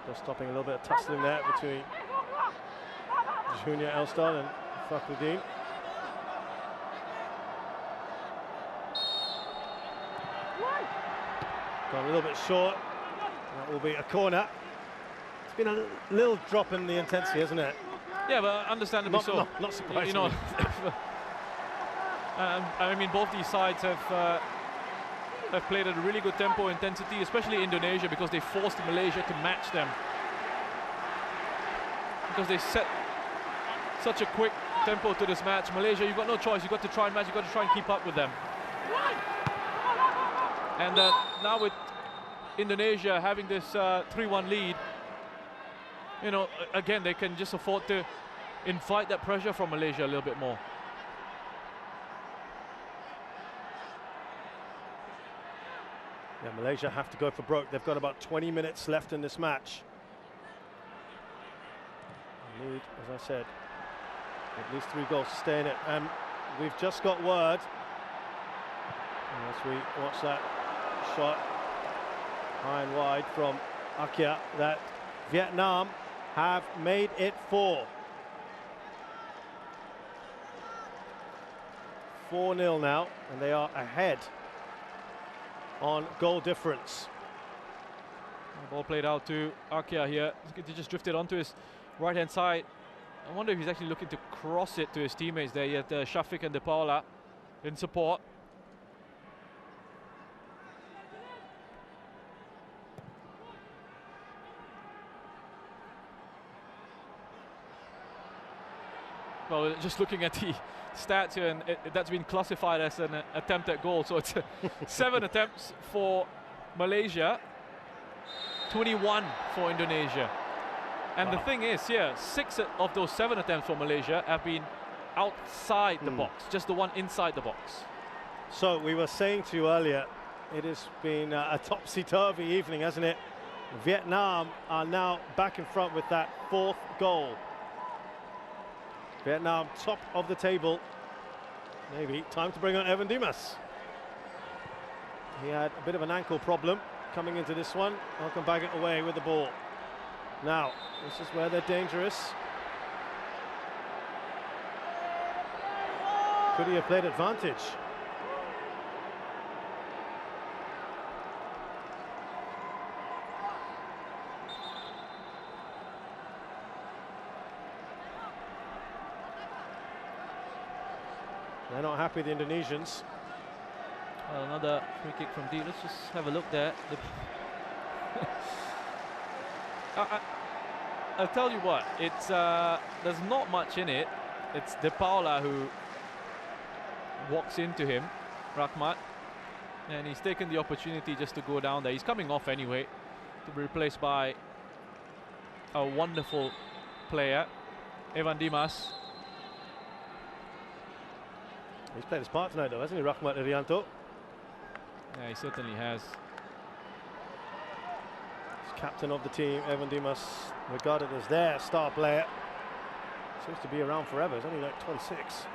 Just stopping a little bit of tussling there between Junior Elston and Fakhruddin. Gone a little bit short. That will be a corner. It's been a little drop in the intensity, hasn't it? Yeah, but understandably so. Not surprisingly. You know, I mean, both these sides have played at a really good tempo, intensity, especially Indonesia, because they forced Malaysia to match them. Because they set such a quick tempo to this match. Malaysia, you've got no choice. You've got to try and match. You've got to try and keep up with them. And now with Indonesia having this 3-1 lead, you know, again, they can just afford to invite that pressure from Malaysia a little bit more. Yeah, Malaysia have to go for broke. They've got about 20 minutes left in this match. They need, as I said, at least 3 goals to stay in it. And we've just got word, as we watch that shot high and wide from Akia, that Vietnam have made it 4. 4-0 now, and they are ahead on goal difference. Ball played out to Akia here. He just drifted onto his right-hand side. I wonder if he's actually looking to cross it to his teammates there. He had Shafiq and De Paula in support. Well, just looking at the stats here, and that's been classified as an attempt at goal. So it's 7 attempts for Malaysia, 21 for Indonesia. And the thing is, here, 6 of those 7 attempts for Malaysia have been outside the box, just the one inside the box. So we were saying to you earlier, it has been a topsy-turvy evening, hasn't it? Vietnam are now back in front with that 4th goal. Vietnam top of the table. Maybe time to bring on Evan Dimas. He had a bit of an ankle problem coming into this one. Alcon Baggett away with the ball. Now, this is where they're dangerous. Could he have played advantage? They're not happy, the Indonesians. Well, another free kick from deep. Let's just have a look there. I'll tell you what, it's there's not much in it. It's De Paula who walks into him, Rahmat, and he's taken the opportunity just to go down there. He's coming off anyway, to be replaced by a wonderful player, Evan Dimas. He's played his part tonight though, hasn't he, Rahmat Irianto? Yeah, he certainly has. He's captain of the team, Evan Dimas, regarded as their star player. Seems to be around forever, he's only like 26.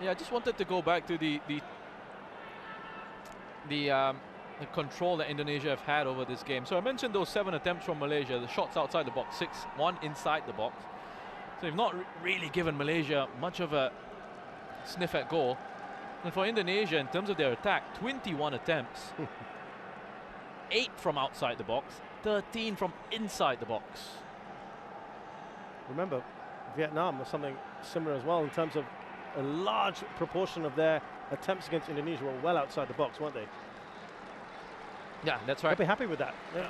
Yeah, I just wanted to go back to the control that Indonesia have had over this game. So I mentioned those 7 attempts from Malaysia, the shots outside the box, 6, 1 inside the box. So they've not really given Malaysia much of a sniff at goal. And for Indonesia, in terms of their attack, 21 attempts, 8 from outside the box, 13 from inside the box. Remember, Vietnam was something similar as well in terms of a large proportion of their attempts against Indonesia were well outside the box, weren't they? Yeah, that's right. They'll be happy with that. Yeah.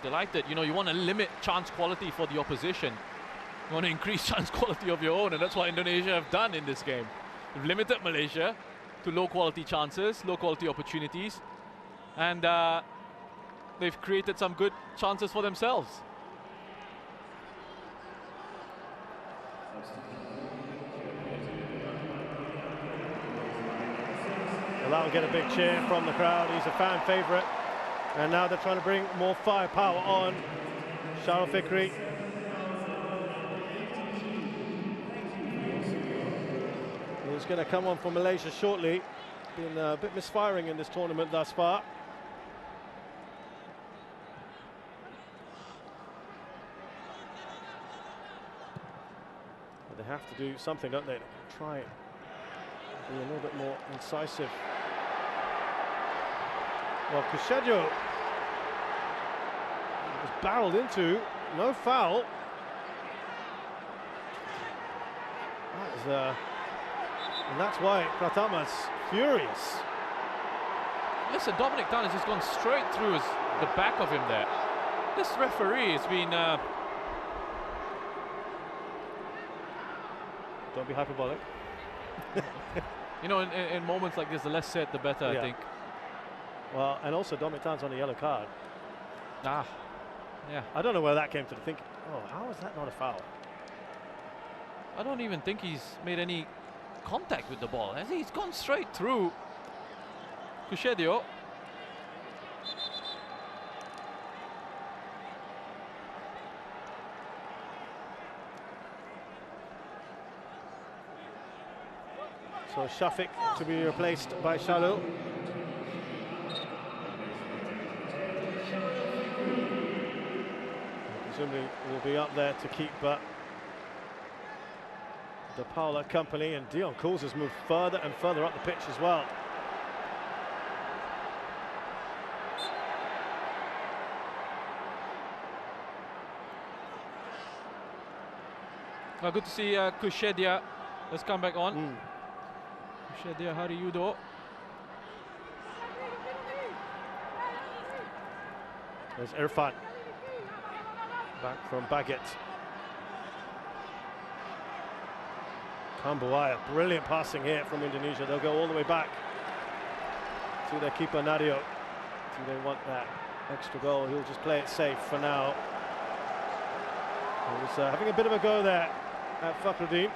Delighted. You know, you want to limit chance quality for the opposition. You want to increase chance quality of your own, and that's what Indonesia have done in this game. They've limited Malaysia to low quality chances, low quality opportunities, and they've created some good chances for themselves. Well, that will get a big cheer from the crowd. He's a fan favourite. And now they're trying to bring more firepower on. Sharul Fikri. He's going to come on for Malaysia shortly. Been a bit misfiring in this tournament thus far. But they have to do something, don't they? Try it. Be a little bit more incisive. Well, Kushedio was barreled into, no foul. That is, and that's why Pratama's furious. Listen, Dominic Tan has just gone straight through the back of him there. This referee has been... Don't be hyperbolic. You know, in moments like this, the less said, the better, I think. Well, and also Dominic Tan's on a yellow card. Ah, yeah. I don't know where that came to the thinking. Oh, how is that not a foul? I don't even think he's made any contact with the ball. He's gone straight through Kushedio. So Shafiq to be replaced by Shalul. Presumably will be up there to keep De Paula company, and Dion Cools has moved further and further up the pitch as well. Well, good to see Kushedia has come back on. Kushedia Hariyudo. There's Irfan. Back from Baggett. Kambuaya, brilliant passing here from Indonesia. They'll go all the way back to their keeper Nadio. Do they want that extra goal? He'll just play it safe for now. He was having a bit of a go there at Fakhruddin.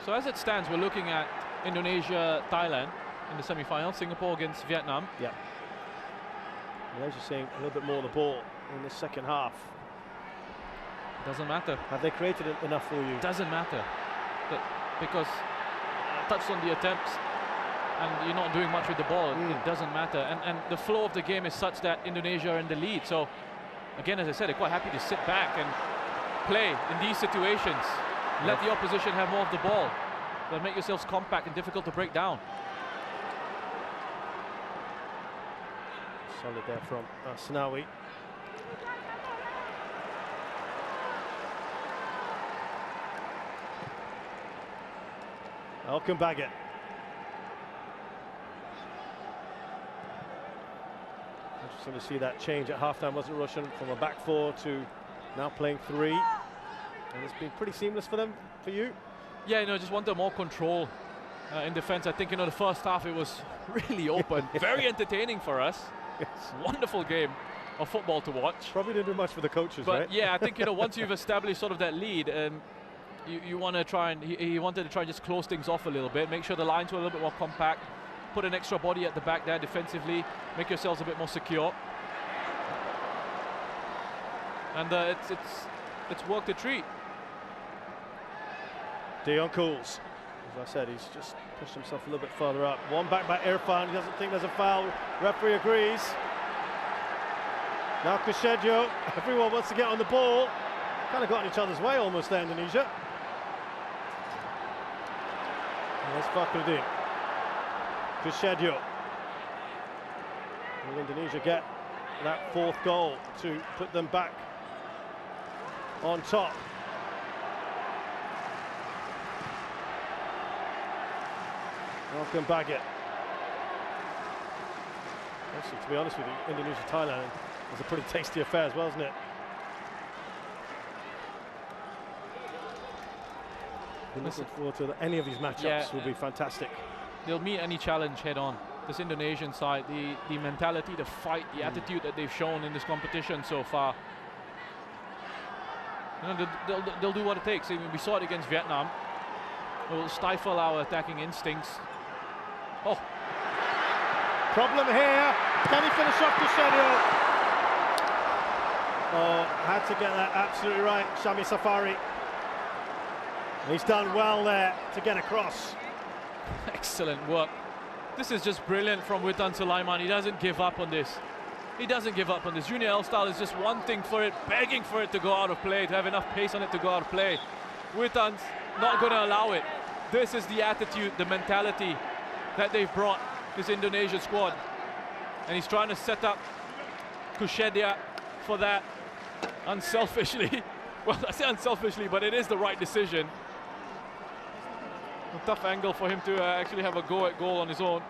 So as it stands, we're looking at Indonesia, Thailand in the semi-final. Singapore against Vietnam. Yeah. Malaysia seeing a little bit more of the ball in the second half. Doesn't matter. Have they created enough for you? Doesn't matter. Because touched on the attempts and you're not doing much with the ball. It doesn't matter. And the flow of the game is such that Indonesia are in the lead. So again, as I said, they're quite happy to sit back and play in these situations. Let the opposition have more of the ball. They'll make yourselves compact and difficult to break down. Solid there from Asnawi. Baggett. Interesting to see that change at halftime, wasn't it, Russian? From a back four to now playing three. And it's been pretty seamless for them, for you? Yeah, just wanted more control in defense. I think, the first half it was really open, very entertaining for us. Yes. Wonderful game of football to watch. Probably didn't do much for the coaches, but right? Yeah, I think, once you've established sort of that lead, you want to try and, he wanted to try and just close things off a little bit, make sure the lines were a little bit more compact, put an extra body at the back there defensively, make yourselves a bit more secure. And it's worked a treat. Dion Cools, as I said, he's just pushed himself a little bit further up. One back by Irfan, he doesn't think there's a foul. Referee agrees. Now Kushedjo, everyone wants to get on the ball. Kind of got in each other's way almost there, Indonesia. And there's Fakhruddin. Kushedjo. Will Indonesia get that fourth goal to put them back on top? Baggett. Actually, to be honest with you, Indonesia-Thailand was a pretty tasty affair as well, isn't it? I'm looking forward to any of these matchups. Yeah, will be fantastic. They'll meet any challenge head on. This Indonesian side, the mentality, the fight, the attitude that they've shown in this competition so far. They'll do what it takes. I mean, we saw it against Vietnam. It will stifle our attacking instincts. Oh. Problem here. Can he finish off Kushedjo? Oh, had to get that absolutely right, Shami Safari. He's done well there to get across. Excellent work. This is just brilliant from Witan Sulaiman. He doesn't give up on this. He doesn't give up on this. Junior L-Style is just wanting for it, begging for it to go out of play, to have enough pace on it to go out of play. Witan's not going to allow it. This is the attitude, the mentality that they've brought this Indonesian squad. And he's trying to set up Kushedjo for that unselfishly. Well, I say unselfishly, but it is the right decision. A tough angle for him to actually have a go at goal on his own.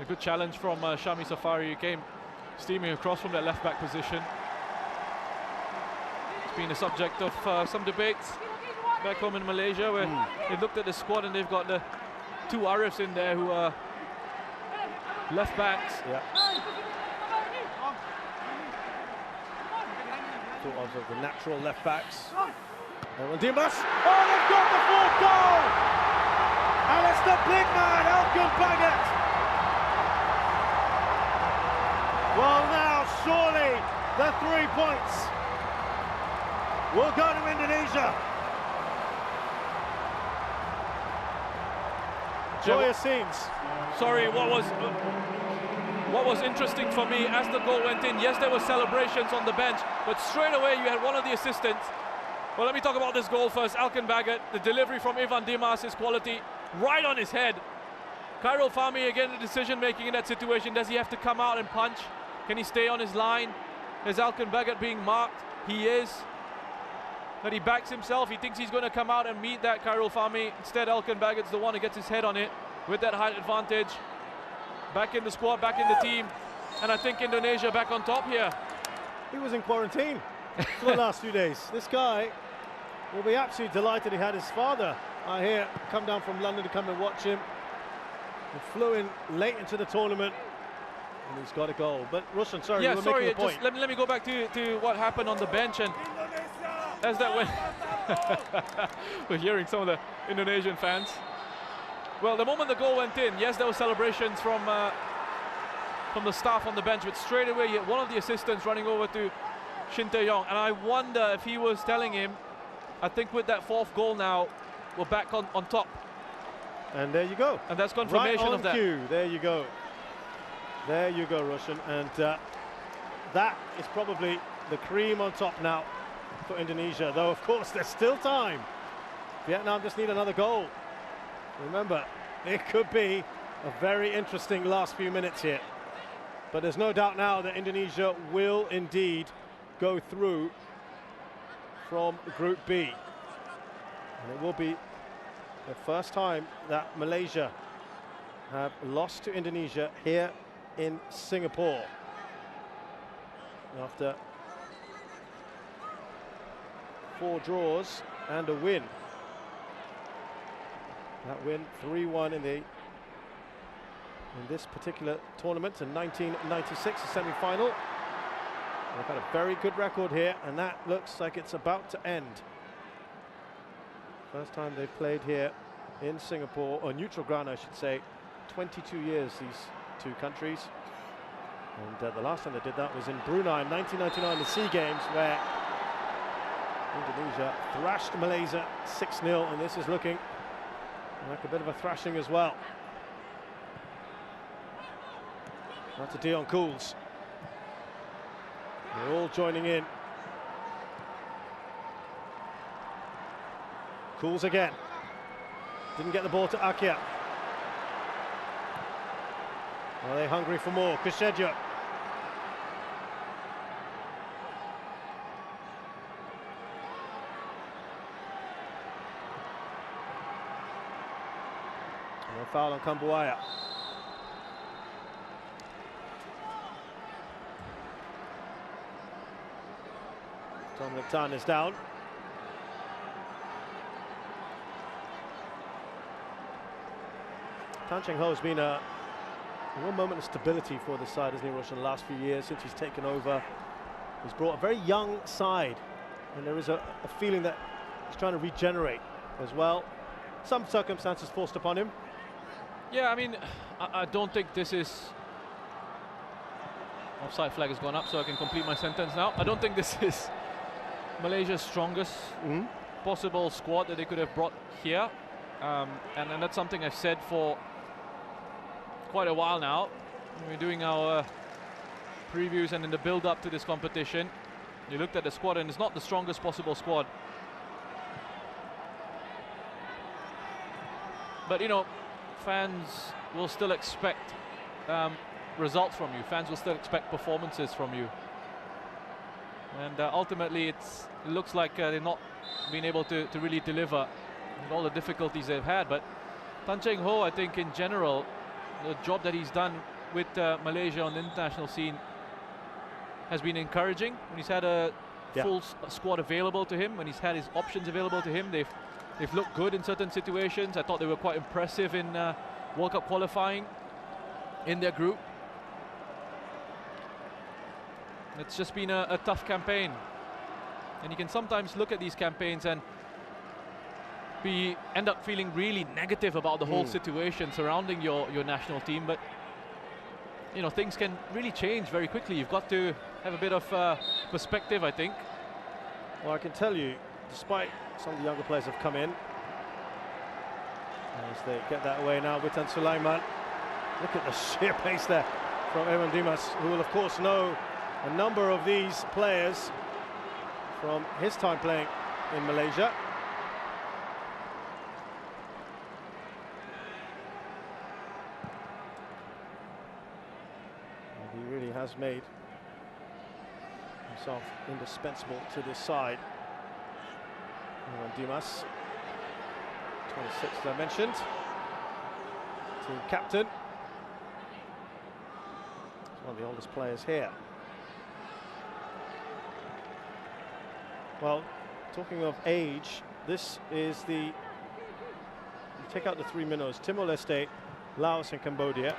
A good challenge from Shami Safari. He came steaming across from that left-back position. It's been the subject of some debates back home in Malaysia, where they looked at the squad and they've got the two Arifs in there who are left-backs. Yeah. Thought of the natural left-backs. Dimas. Oh, they've got the fourth goal! And it's the big man, Elkan Baggett. Well, now surely the 3 points will go to Indonesia. Joyous scenes. Sorry, what was interesting for me as the goal went in, yes, there were celebrations on the bench, but straight away you had one of the assistants. Well, let me talk about this goal first. Elkan Baggett, the delivery from Ivan Dimas, his quality, right on his head. Khairul Fahmi, again, the decision-making in that situation. Does he have to come out and punch? Can he stay on his line? Is Elkan Baggett being marked? He is. But he backs himself. He thinks he's going to come out and meet that Khairul Fahmi. Instead, Elkan Baggett's the one who gets his head on it with that height advantage. Back in the squad, back in the team. And I think Indonesia back on top here. He was in quarantine for the last few days. This guy will be absolutely delighted he had his father, I hear, come down from London to come and watch him. He flew in late into the tournament and he's got a goal. But Ruslan, sorry, you were making a point. Let me go back to what happened on the bench. And as that went, we're hearing some of the Indonesian fans. Well, the moment the goal went in, yes, there were celebrations from the staff on the bench, but straight away you had one of the assistants running over to Shin Tae-yong, and I wonder if he was telling him, I think with that fourth goal now, we're back on top. And there you go. And that's confirmation right of that. Cue. There you go. There you go, Ruslan. And that is probably the cream on top now for Indonesia, though of course there's still time. Vietnam just need another goal. Remember, it could be A very interesting last few minutes here. But there's no doubt now that Indonesia will indeed go through from Group B. And it will be the first time that Malaysia have lost to Indonesia here in Singapore. After 4 draws and a win. That win 3-1 in this particular tournament in 1996, the semi-final. They've had a very good record here, and that looks like it's about to end. First time they've played here in Singapore, or neutral ground I should say, 22 years, these two countries. And the last time they did that was in Brunei in 1999, the SEA Games, where Indonesia thrashed Malaysia 6-0, and this is looking like a bit of a thrashing as well. Out to Dion Cools. They're all joining in. Cools again. Didn't get the ball to Akia. Are they hungry for more? Kusheja. A foul on Kambuaya. Dominic Tan is down. Tan Cheng Ho has been a real moment of stability for the side, hasn't he, Rosh, in the last few years since he's taken over. He's brought a very young side, and there is a feeling that he's trying to regenerate as well. Some circumstances forced upon him. Yeah, I mean, I don't think this is... Offside flag has gone up, so I can complete my sentence now. I don't think this is Malaysia's strongest possible squad that they could have brought here. And that's something I've said for quite a while now. We're doing our previews, and in the build-up to this competition, you looked at the squad, and it's not the strongest possible squad. But, you know, fans will still expect results from you. Fans will still expect performances from you. And ultimately, it looks like they're not being able to really deliver with all the difficulties they've had. But Tan Cheng Ho, I think in general, the job that he's done with Malaysia on the international scene has been encouraging. When he's had a full squad available to him, when he's had his options available to him, they've looked good in certain situations. I thought they were quite impressive in World Cup qualifying in their group. It's just been a tough campaign, and you can sometimes look at these campaigns and end up feeling really negative about the whole situation surrounding your national team. But you know, things can really change very quickly. You've got to have a bit of perspective, I think. Well, I can tell you, despite some of the younger players have come in, as they get that away now, Witan Sulaiman. Look at the sheer pace there from Evan Dimas, who will of course know a number of these players from his time playing in Malaysia. And he really has made himself indispensable to this side. Evan Dimas, 26 as I mentioned, team captain. He's one of the oldest players here. Well, talking of age, this is you take out the 3 minnows, Timor-Leste, Laos and Cambodia.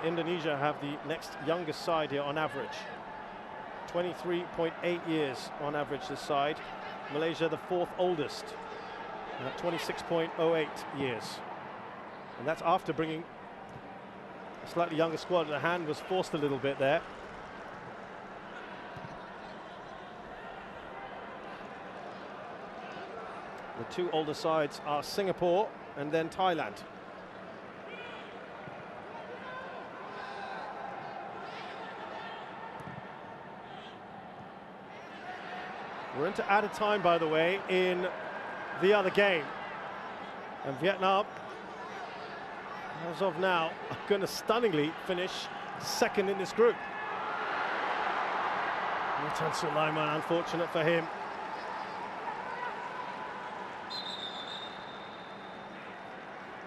Indonesia have the next youngest side here on average. 23.8 years on average this side. Malaysia the 4th oldest, at 26.08 years. And that's after bringing a slightly younger squad. The hand was forced a little bit there. The 2 older sides are Singapore and then Thailand. We're into added time, by the way, in the other game. And Vietnam as of now, are going to stunningly finish second in this group. Nathan Sulaiman, unfortunate for him.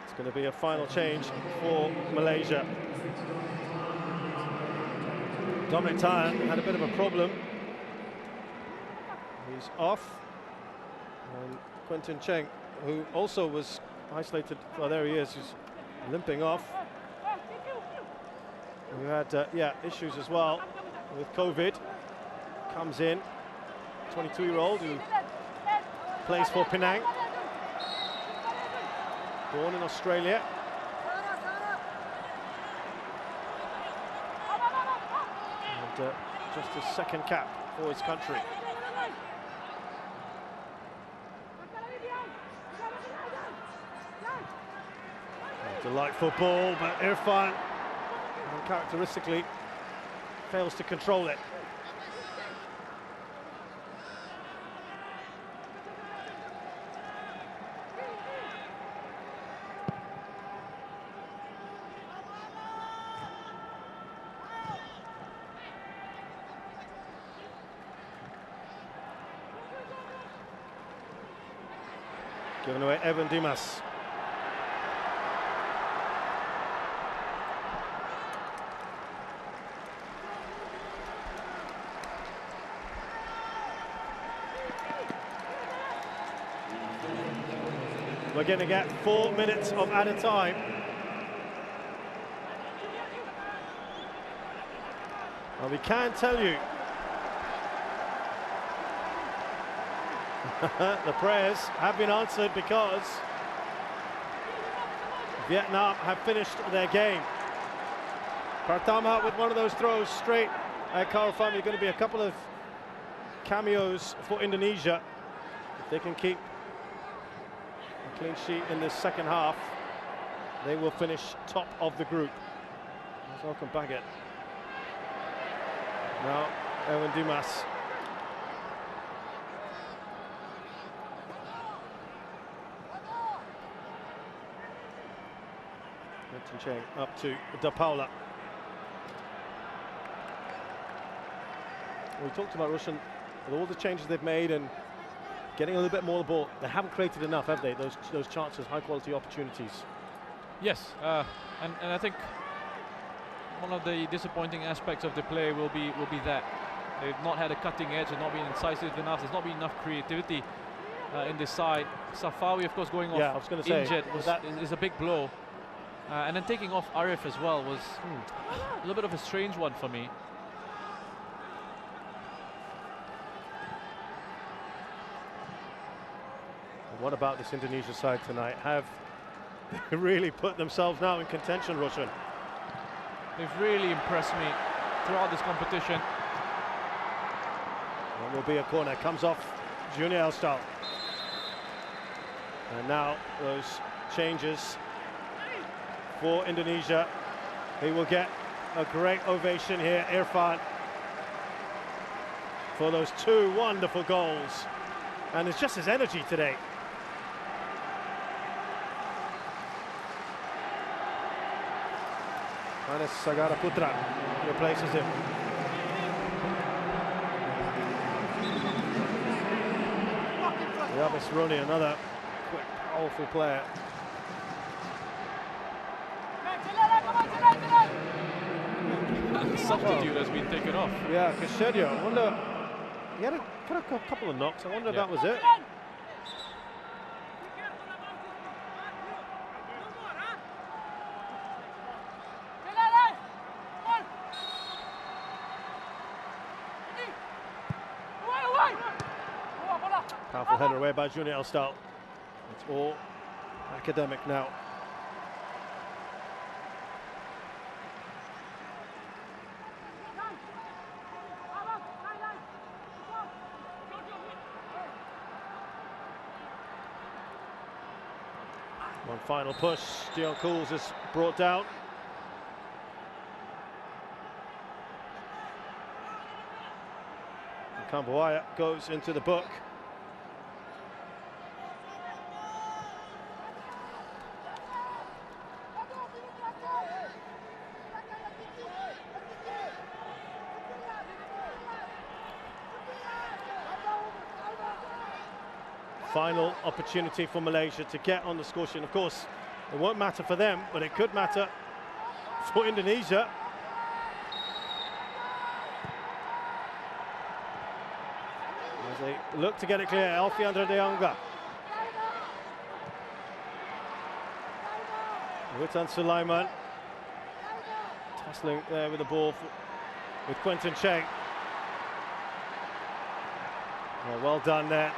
It's going to be a final change for Malaysia. Dominic Tan had a bit of a problem. He's off. And Quentin Cheng, who also was isolated, well, there he is, he's limping off. Who had issues as well with COVID. Comes in, 22-year-old who plays for Penang. Born in Australia. And just his second cap for his country. Delightful ball, but Irfan uncharacteristically fails to control it. Given away Evan Dimas. We're going to get 4 minutes of added time. And we can tell you the prayers have been answered because Vietnam have finished their game. Pratama with one of those throws straight at Karl Fami. Going to be a couple of cameos for Indonesia. If they can keep a clean sheet in this second half, they will finish top of the group. Welcome Baggett. Now Evan Dimas. Quentin Cheng up to Da Paula. We talked about Russian, with all the changes they've made and getting a little bit more of the ball. They haven't created enough, have they? Those chances, high-quality opportunities. Yes, and I think one of the disappointing aspects of the play will be that they've not had a cutting edge and not been incisive enough. There's not been enough creativity in this side. Safawi, of course, going off injured is a big blow. And then taking off Arif as well was a little bit of a strange one for me. What about this Indonesia side tonight? Have they really put themselves now in contention, Roshan? They've really impressed me throughout this competition. That will be a corner. Comes off Junior Elstal. And now those changes for Indonesia. He will get a great ovation here, Irfan, for those two wonderful goals. And it's just his energy today. Anis Sagara Putra replaces him. Yavis Roni, another quick, powerful player. The substitute has been taken off. Yeah, Caserio. I wonder, he had put a couple of knocks. I wonder if that was it. Powerful header away by Junior Elstal. It's all academic now. One final push. Dion Cools is brought down. Kambuaya goes into the book. Final opportunity for Malaysia to get on the score sheet. Of course, it won't matter for them, but it could matter for Indonesia. As they look to get it clear, Alfiandra de Anga. Witan Sulaiman. Tussling there with the ball with Quentin Cheng. Well done there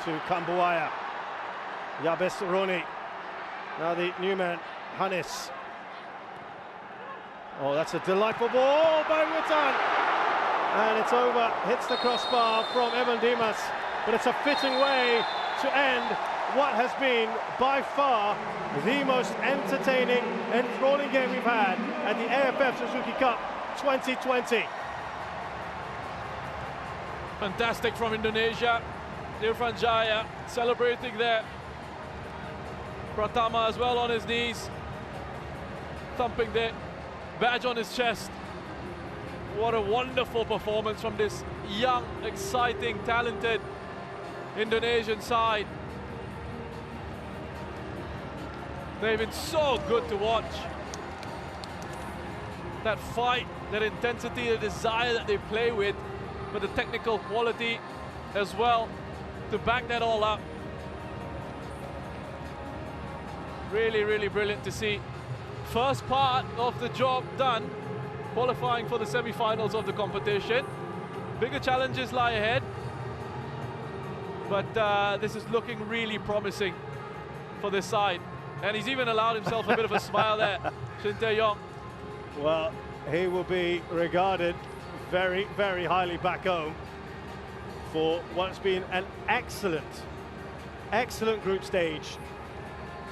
to Kambuaya. Yabes Roni. Now the new man, Hannes. Oh, that's a delightful ball by Witan. And it's over, hits the crossbar from Evan Dimas. But it's a fitting way to end what has been by far the most entertaining, enthralling game we've had at the AFF Suzuki Cup 2020. Fantastic from Indonesia. Irfan Jaya celebrating there. Pratama as well on his knees, thumping the badge on his chest. What a wonderful performance from this young, exciting, talented Indonesian side. They've been so good to watch. That fight, that intensity, the desire that they play with, but the technical quality as well to back that all up. Really, really brilliant to see. First part of the job done, qualifying for the semi-finals of the competition. Bigger challenges lie ahead, but this is looking really promising for this side. And he's even allowed himself a bit of a smile there, Shin Tae-yong. Well, he will be regarded very, very highly back home for what's been an excellent group stage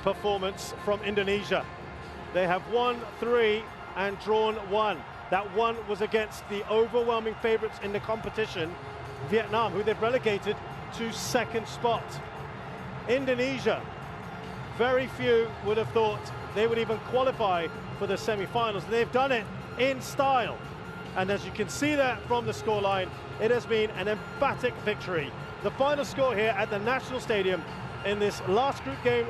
performance from Indonesia. They have won 3 and drawn 1. That one was against the overwhelming favourites in the competition, Vietnam, who they've relegated to second spot. Indonesia, very few would have thought they would even qualify for the semi-finals. They've done it in style. And as you can see that from the scoreline, it has been an emphatic victory. The final score here at the National Stadium in this last group game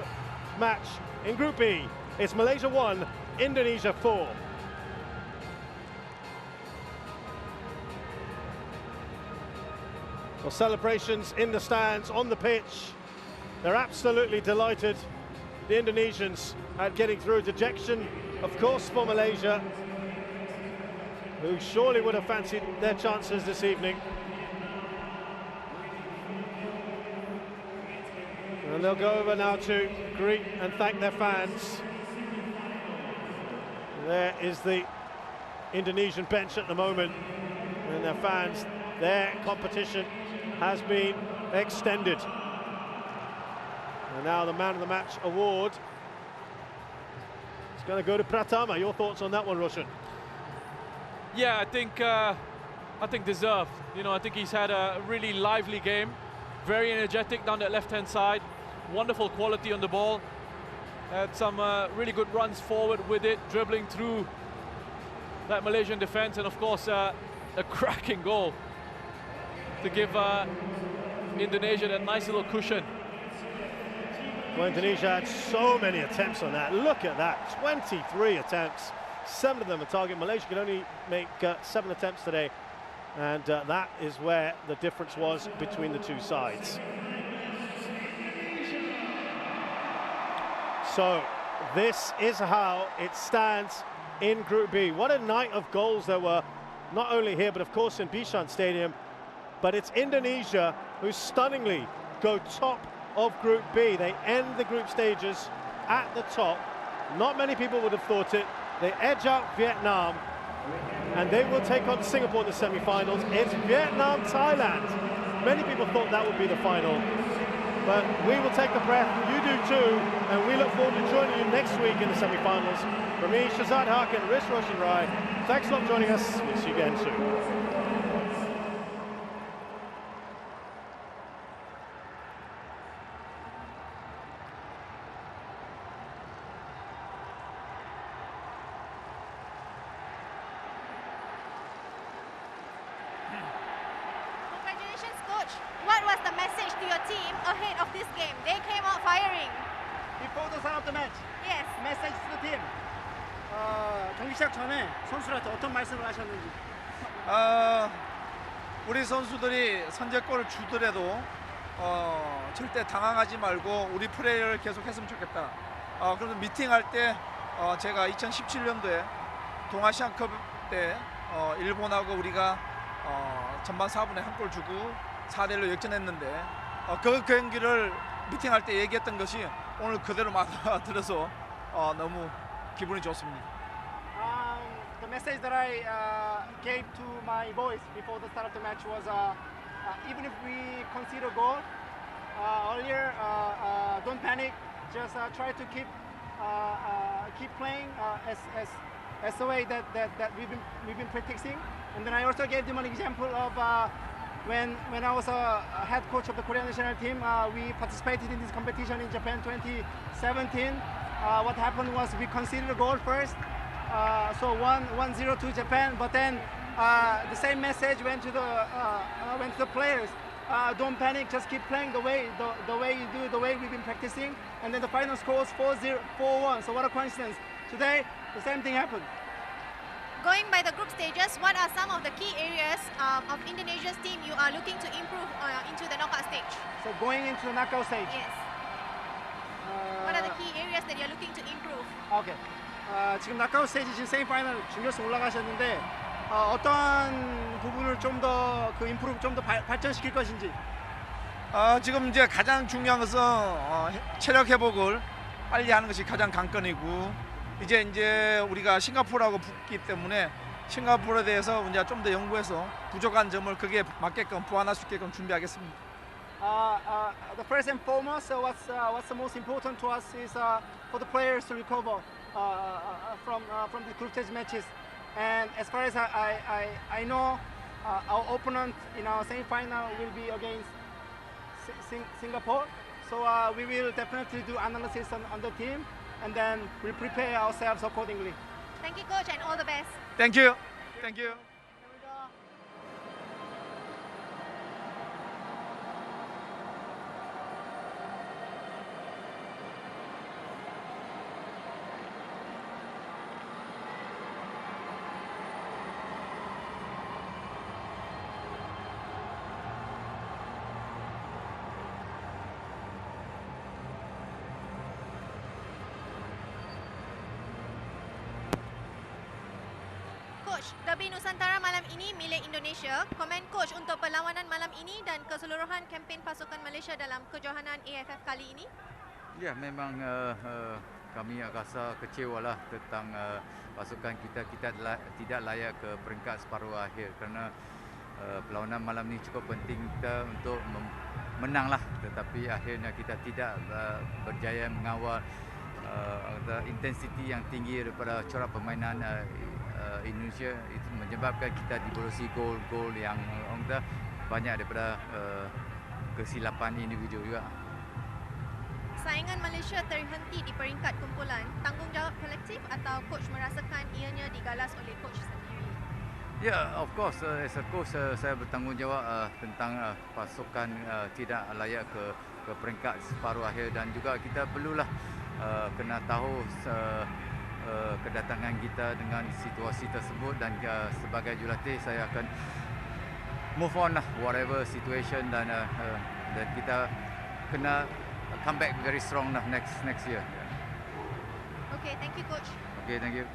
match in Group B is Malaysia 1, Indonesia 4. Well, celebrations in the stands, on the pitch. They're absolutely delighted, the Indonesians, at getting through. Dejection, of course, for Malaysia, who surely would have fancied their chances this evening. And they'll go over now to greet and thank their fans. There is the Indonesian bench at the moment, and their fans, their competition has been extended. And now the man of the match award is going to go to Pratama. Your thoughts on that one, Roshan? Yeah, I think deserved. You know, I think he's had a really lively game, very energetic down that left-hand side, wonderful quality on the ball, had some really good runs forward with it, dribbling through that Malaysian defense, and of course a cracking goal to give Indonesia that nice little cushion. Well, Indonesia had so many attempts on that. Look at that, 23 attempts. 7 of them a target. Malaysia could only make 7 attempts today, and that is where the difference was between the two sides. So this is how it stands in Group B. What a night of goals there were, not only here but of course in Bishan Stadium. But it's Indonesia who stunningly go top of Group B. They end the group stages at the top. Not many people would have thought it. They edge out Vietnam, and they will take on Singapore in the semi-finals. It's Vietnam-Thailand. Many people thought that would be the final, but we will take a breath. You do too, and we look forward to joining you next week in the semi-finals. From me, Shazad Haq and Rish Roshan Rai, thanks a lot for joining us. We'll see you again soon. Congratulations, coach. What was the message to your your team ahead of this game? They came out firing. Before the start of the match, Yes. message to the team. 경기 시작 전에 선수들한테 어떤 말씀을 하셨는지. 우리 선수들이 선제골을 주더라도 절대 당황하지 말고 우리 플레이를 계속했으면 좋겠다. 그래서 미팅할 때 제가 2017년도에 동아시안컵 때 일본하고 우리가 전반 4분에 한 골 주고 4대1로 역전했는데 그 경기를 미팅할 때 얘기했던 것이 오늘 그대로 맞아들어서 너무 기분이 좋습니다. The message that I gave to my boys before the start of the match was even if we concede a goal earlier, don't panic. Just try to keep playing as the way that we've been practicing. And then I also gave them an example of when I was a head coach of the Korean national team. We participated in this competition in Japan 2017. What happened was we conceded a goal first. So 1-0 to Japan, but then the same message went to the players. Don't panic, just keep playing the way you do, the way we've been practicing. And then the final score was 4-1. So what a coincidence. Today, the same thing happened. Going by the group stages, what are some of the key areas of Indonesia's team you are looking to improve into the knockout stage? So going into the knockout stage. Yes. What are the key areas that you're looking to improve? Okay. 지금 knockout stage 지금 세미파이널 준결승 올라가셨는데 어떤 부분을 좀 더 그 임프루브 좀 더 발전시킬 것인지. 지금 이제 가장 중요한 것은 체력 회복을 빨리 하는 것이 가장 관건이고 이제 우리가 싱가포르하고 붙기 때문에 싱가포르에 대해서 이제 좀 더 연구해서 부족한 점을 그게 맞게끔 보완할 수 있게끔 준비하겠습니다. The first and foremost, what's the most important to us is for the players to recover from the group stage matches. And as far as I know, our opponent in our semi-final will be against Singapore. So we will definitely do analysis on the team, and then we'll prepare ourselves accordingly. Thank you, coach, and all the best. Thank you. Thank you. Coach, derby Nusantara malam ini milik Indonesia. Komen coach untuk perlawanan malam ini dan keseluruhan kempen pasukan Malaysia dalam kejohanan AFF kali ini. Ya, memang kami rasa kecewalah tentang pasukan kita tidak layak ke peringkat separuh akhir kerana perlawanan malam ini cukup penting kita untuk menanglah, tetapi akhirnya kita tidak berjaya mengawal intensiti yang tinggi daripada corak permainan Indonesia. Itu menyebabkan kita diborosi gol-gol yang banyak daripada kesilapan individu juga. Saingan Malaysia terhenti di peringkat kumpulan. Tanggungjawab kolektif atau coach merasakan ianya digalas oleh coach sendiri? Ya, of course, as a coach saya bertanggungjawab tentang pasukan tidak layak ke peringkat separuh akhir, dan juga kita perlulah kena tahu kedatangan kita dengan situasi tersebut, dan sebagai jurulatih saya akan move on lah whatever situation, dan kita kena come back very strong lah next year. Okay, thank you coach. Okay, thank you.